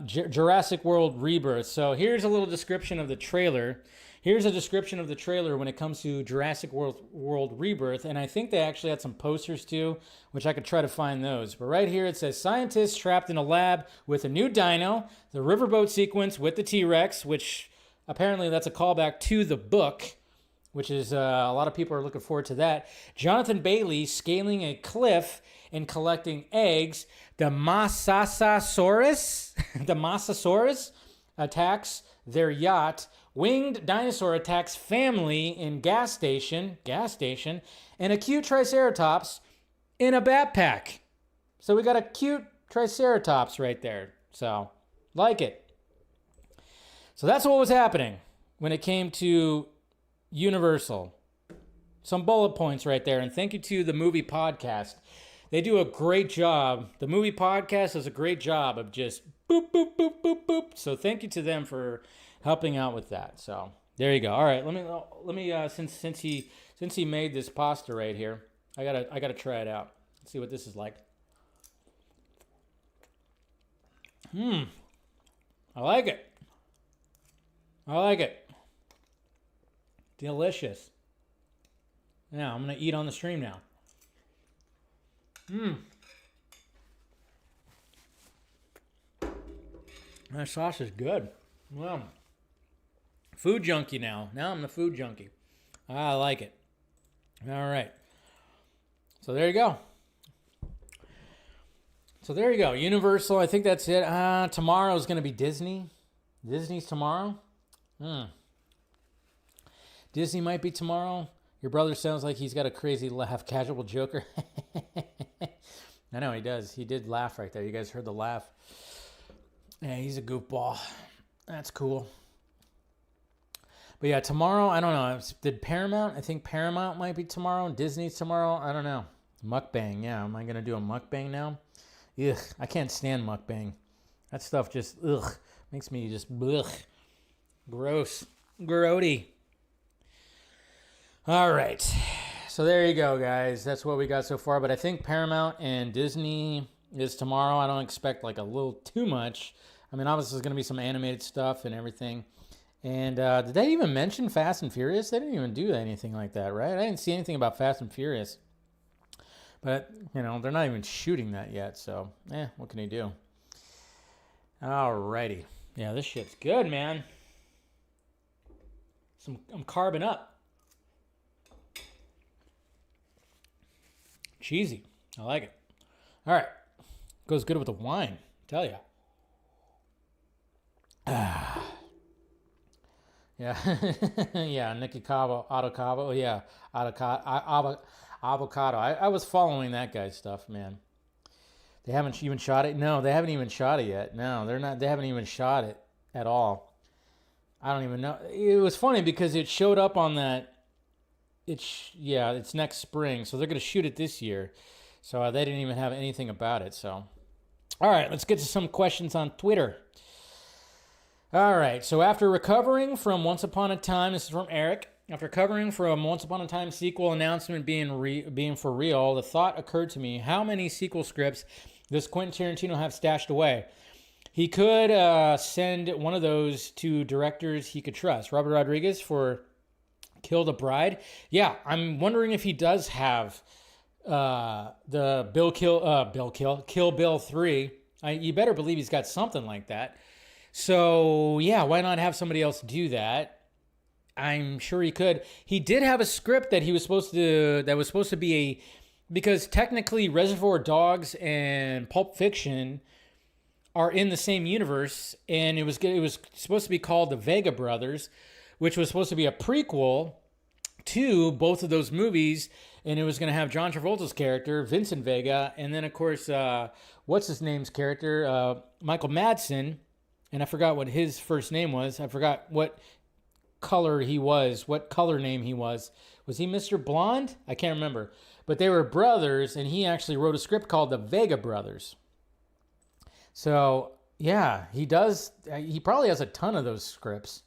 Jurassic World Rebirth. So here's a little description of the trailer. Here's a description of the trailer when it comes to Jurassic World Rebirth. And I think they actually had some posters too, which I could try to find those. But right here it says, scientists trapped in a lab with a new dino, the riverboat sequence with the T-Rex, which apparently that's a callback to the book, which is a lot of people are looking forward to that. Jonathan Bailey scaling a cliff and collecting eggs. The Mosasaurus attacks their yacht. Winged dinosaur attacks family in gas station, and a cute Triceratops in a backpack. So we got a cute Triceratops right there. So, like it. So that's what was happening when it came to Universal. Some bullet points right there, and thank you to the Movie Podcast. They do a great job. The Movie Podcast does a great job of just boop, boop, boop, boop, boop. So thank you to them for helping out with that. So there you go. All right, let me since he made this pasta right here, I gotta try it out. Let's see what this is like. I like it. Delicious. Now I'm gonna eat on the stream now. That sauce is good. Wow. Food junkie now. Now I'm the food junkie. I like it. All right. So there you go. Universal, I think that's it. Tomorrow is going to be Disney. Disney's tomorrow. Disney might be tomorrow. Your brother sounds like he's got a crazy laugh. Casual joker. I know he does. He did laugh right there. You guys heard the laugh. Yeah, he's a goofball. That's cool. But yeah, tomorrow, I don't know. Did Paramount? I think Paramount might be tomorrow. Disney's tomorrow. I don't know. Mukbang. Yeah, am I going to do a mukbang now? Ugh, I can't stand mukbang. That stuff just, makes me just, gross. Grody. All right. So there you go, guys. That's what we got so far. But I think Paramount and Disney is tomorrow. I don't expect like a little too much. I mean, obviously there's going to be some animated stuff and everything. And did they even mention Fast and Furious? They didn't even do anything like that, right? I didn't see anything about Fast and Furious. But, you know, they're not even shooting that yet. So, what can you do? Alrighty. Yeah, this shit's good, man. I'm carving up. Cheesy. I like it. All right. Goes good with the wine. Tell ya. Yeah. Yeah. Nikki Cavo, Otto Cavo. Yeah. Avocado. I was following that guy's stuff, man. They haven't even shot it? No, they haven't even shot it yet. No, they're not. They haven't even shot it at all. I don't even know. It was funny because it showed up on that. It's next spring, so they're going to shoot it this year. So they didn't even have anything about it. So, all right, let's get to some questions on Twitter. All right, so after recovering from Once Upon a Time, this is from Eric. After recovering from Once Upon a Time sequel announcement being for real, the thought occurred to me: how many sequel scripts does Quentin Tarantino have stashed away? He could send one of those to directors he could trust. Robert Rodriguez for Kill the Bride. Yeah, I'm wondering if he does have the Kill Bill 3. You better believe he's got something like that. So yeah, why not have somebody else do that? I'm sure he could. He did have a script that was supposed to be because technically Reservoir Dogs and Pulp Fiction are in the same universe, and it was supposed to be called The Vega Brothers, which was supposed to be a prequel to both of those movies, and it was going to have John Travolta's character, Vincent Vega, and then, of course, what's his name's character, Michael Madsen, and I forgot what his first name was. I forgot what color he was, what color name he was. Was he Mr. Blonde? I can't remember. But they were brothers, and he actually wrote a script called The Vega Brothers. So, yeah, he does. He probably has a ton of those scripts.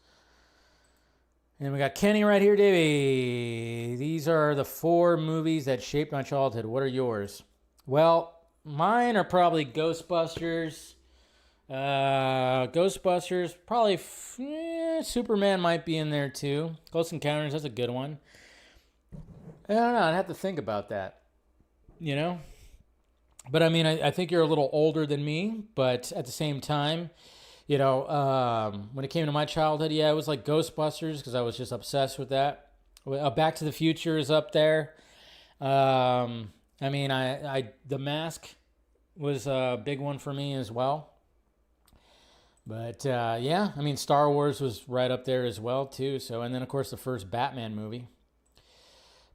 And we got Kenny right here, Davey. These are the 4 movies that shaped my childhood. What are yours? Well, mine are probably Ghostbusters. Probably Superman might be in there too. Close Encounters, that's a good one. I don't know, I'd have to think about that. You know? But I mean, I think you're a little older than me, but at the same time, you know, when it came to my childhood, yeah, it was like Ghostbusters because I was just obsessed with that. Back to the Future is up there. I mean, The Mask was a big one for me as well. But yeah, I mean, Star Wars was right up there as well too. So, and then of course the first Batman movie.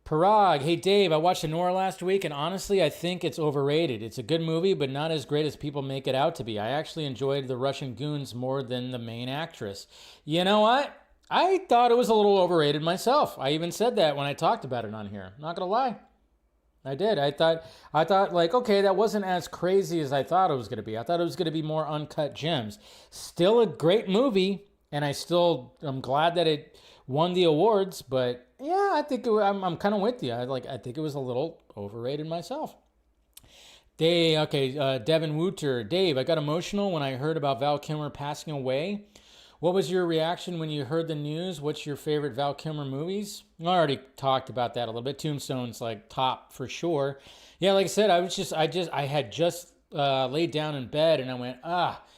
Parag, hey Dave, I watched Anora last week, and honestly, I think it's overrated. It's a good movie, but not as great as people make it out to be. I actually enjoyed the Russian goons more than the main actress. You know what? I thought it was a little overrated myself. I even said that when I talked about it on here. Not gonna lie. I did. I thought like, okay, that wasn't as crazy as I thought it was going to be. I thought it was going to be more uncut gems. Still a great movie, and I'm glad that it won the awards, but yeah, I think I'm kind of with you. I think it was a little overrated myself. Devin Wooter. Dave, I got emotional when I heard about Val Kilmer passing away. What was your reaction when you heard the news? What's your favorite Val Kilmer movies? I already talked about that a little bit. Tombstone's like top for sure. Yeah, like I said, I had just laid down in bed and I went,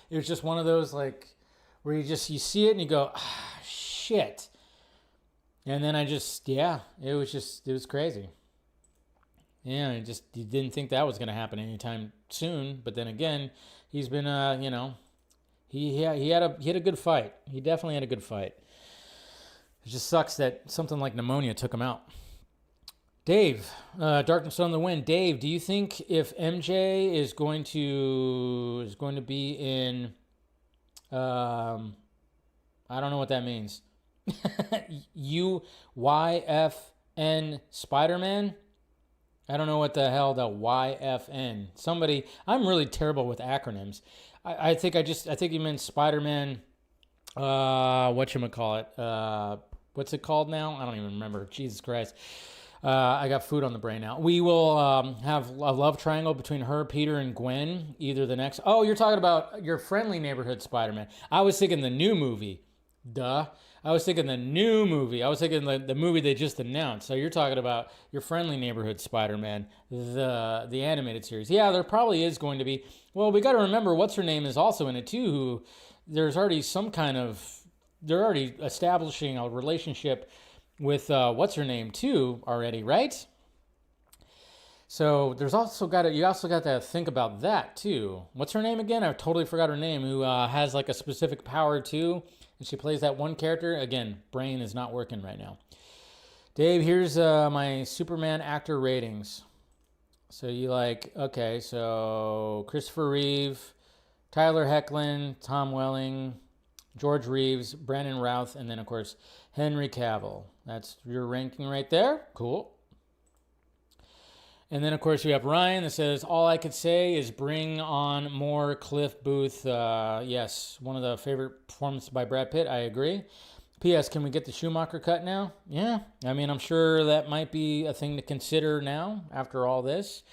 it was just one of those like where you see it and you go, shit. And then it was crazy. Yeah, you didn't think that was going to happen anytime soon. But then again, he's been, He had a good fight. He definitely had a good fight. It just sucks that something like pneumonia took him out. Dave, Darkness on the Wind. Dave, do you think if MJ is going to be in, I don't know what that means. UYFN Spider-Man? I don't know what the hell the YFN. I'm really terrible with acronyms. I think you meant Spider-Man. Whatchamacallit? What's it called now? I don't even remember. Jesus Christ. I got food on the brain now. We will have a love triangle between her, Peter, and Gwen. Either the next. Oh, you're talking about your Friendly Neighborhood Spider-Man. I was thinking the new movie. Duh. I was thinking the new movie. I was thinking the movie they just announced. So you're talking about your Friendly Neighborhood Spider-Man, the animated series. Yeah, there probably is going to be. Well, we got to remember what's her name is also in it too. They're already establishing a relationship with what's her name too already, right? So you also got to think about that too. What's her name again? I totally forgot her name. Who has like a specific power too, and she plays that one character. Again, brain is not working right now. Dave, here's my Superman actor ratings. So you like, okay, so Christopher Reeve, Tyler Hoechlin, Tom Welling, George Reeves, Brandon Routh, and then, of course, Henry Cavill. That's your ranking right there. Cool. And then, of course, we have Ryan that says, all I could say is bring on more Cliff Booth. Yes, one of the favorite performances by Brad Pitt. I agree. P.S. Can we get the Schumacher cut now? Yeah. I mean, I'm sure that might be a thing to consider now after all this.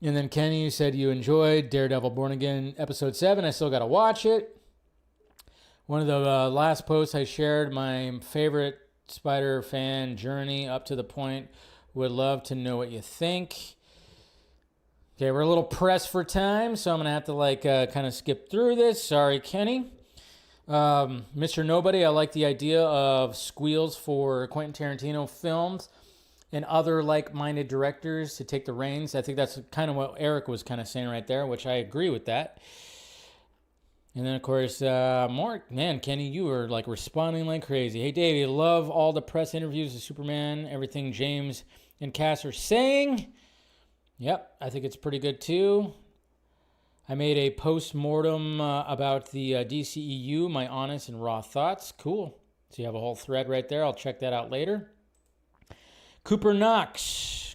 And then Kenny, you said you enjoyed Daredevil Born Again Episode 7. I still got to watch it. One of the last posts I shared, my favorite Spider fan journey up to the point. Would love to know what you think. Okay, we're a little pressed for time, so I'm going to have to kind of skip through this. Sorry, Kenny. Mr. Nobody, I like the idea of squeals for Quentin Tarantino films and other like-minded directors to take the reins. I think that's kind of what Eric was kind of saying right there, which I agree with that. And then, of course, Mark, man, Kenny, you were like responding like crazy. Hey, Dave, you love all the press interviews of Superman, everything James and Cass are saying. Yep, I think it's pretty good too. I made a post-mortem about the DCEU, my honest and raw thoughts. Cool. So you have a whole thread right there. I'll check that out later. Cooper Knox.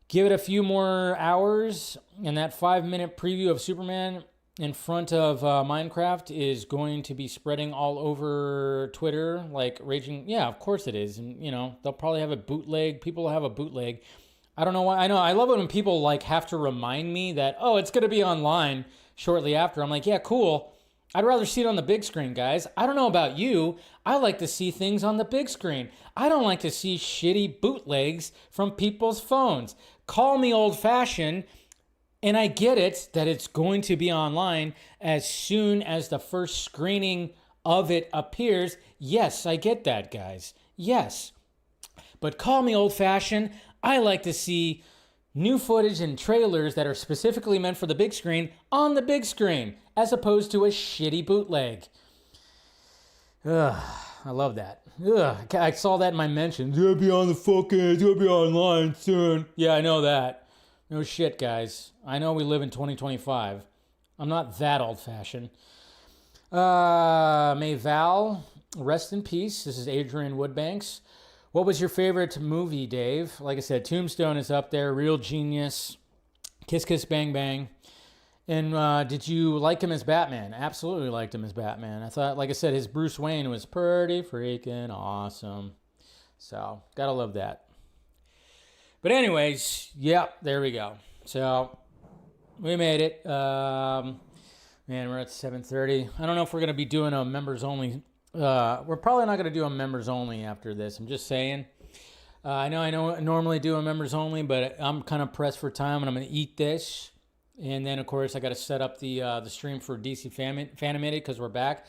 Give it a few more hours, and that 5-minute preview of Superman in front of Minecraft is going to be spreading all over Twitter, like raging. Yeah, of course it is. And, they'll probably have a bootleg. People will have a bootleg. I don't know why. I know. I love it when people have to remind me that, oh, it's going to be online shortly after. I'm like, yeah, cool. I'd rather see it on the big screen, guys. I don't know about you. I like to see things on the big screen. I don't like to see shitty bootlegs from people's phones. Call me old-fashioned, and I get it that it's going to be online as soon as the first screening of it appears. Yes, I get that, guys. Yes. But call me old-fashioned. I like to see new footage and trailers that are specifically meant for the big screen on the big screen, as opposed to a shitty bootleg. Ugh, I love that. Ugh, I saw that in my mentions. It's gonna be online soon. Yeah, I know that. No shit, guys. I know we live in 2025. I'm not that old-fashioned. May Val rest in peace. This is Adrian Woodbanks. What was your favorite movie, Dave? Like I said, Tombstone is up there. Real Genius. Kiss Kiss Bang Bang. And did you like him as Batman? Absolutely liked him as Batman. I thought, like I said, his Bruce Wayne was pretty freaking awesome. So, gotta love that. But anyways, yep, there we go. So, we made it. Man, we're at 7:30. I don't know if we're going to be doing a members only. We're probably not going to do a members only after this. I'm just saying. I know I normally do a members only, but I'm kind of pressed for time, and I'm going to eat this. And then, of course, I got to set up the stream for DC Fanimated because we're back.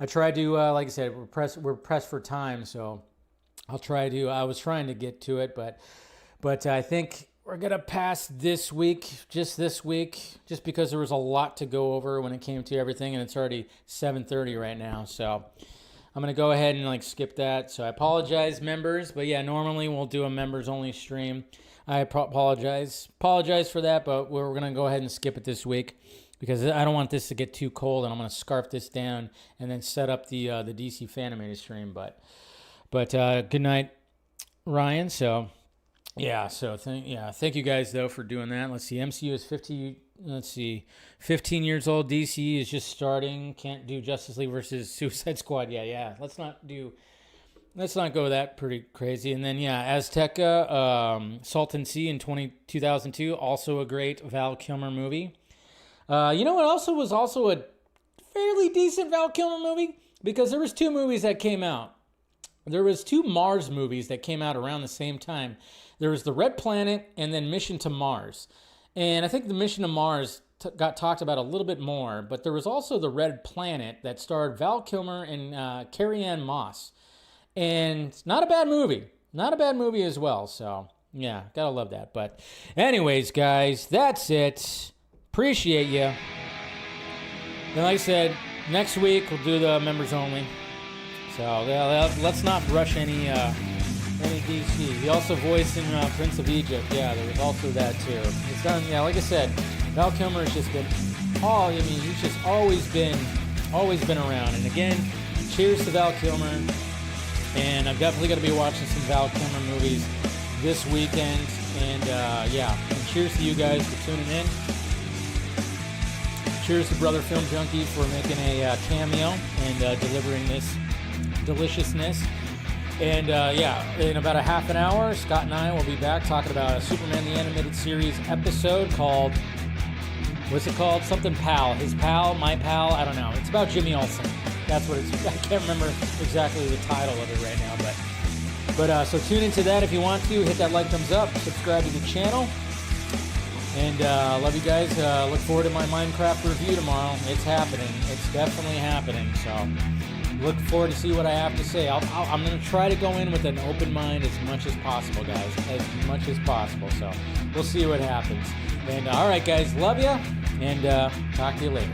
I tried to, like I said, we're pressed for time, so I'll try to. I was trying to get to it, but I think we're gonna pass this week, just because there was a lot to go over when it came to everything, and it's already 7:30 right now, so I'm gonna go ahead and skip that. So I apologize, members, but yeah, normally we'll do a members only stream. I apologize for that, but we're going to go ahead and skip it this week because I don't want this to get too cold, and I'm going to scarf this down and then set up the DC Fanimated stream. But good night, Ryan. So yeah, thank you guys though for doing that. Let's see, MCU is 15 years old. DC is just starting. Can't do Justice League versus Suicide Squad. Yeah. Let's not go that pretty crazy. And then, Azteca, Salton Sea in 2002, also a great Val Kilmer movie. You know what was also a fairly decent Val Kilmer movie? Because there was two movies that came out. There was two Mars movies that came out around the same time. There was The Red Planet and then Mission to Mars. And I think the Mission to Mars got talked about a little bit more, but there was also The Red Planet that starred Val Kilmer and Carrie-Anne Moss. And not a bad movie as well. So, yeah, gotta love that. But anyways, guys, that's it. Appreciate you. And like I said, next week we'll do the members only. So let's not brush any DC. He also voiced in Prince of Egypt. Yeah, there was also that too. It's done. Yeah, like I said, Val Kilmer has just been he's just always been around. And again, cheers to Val Kilmer. And I'm definitely going to be watching some Val Kilmer movies this weekend. And and cheers to you guys for tuning in. Cheers to Brother Film Junkee for making a cameo and delivering this deliciousness. And in about a half an hour, Scott and I will be back talking about a Superman the Animated Series episode called, what's it called? Something Pal. His Pal, My Pal, I don't know. It's about Jimmy Olsen. That's what it's, I can't remember exactly the title of it right now, but so tune into that if you want to. Hit that like, thumbs up, subscribe to the channel. And love you guys. Look forward to my Minecraft review tomorrow. It's happening. It's definitely happening. So look forward to see what I have to say. I'm going to try to go in with an open mind as much as possible, guys. As much as possible. So we'll see what happens. And all right, guys. Love you. And talk to you later.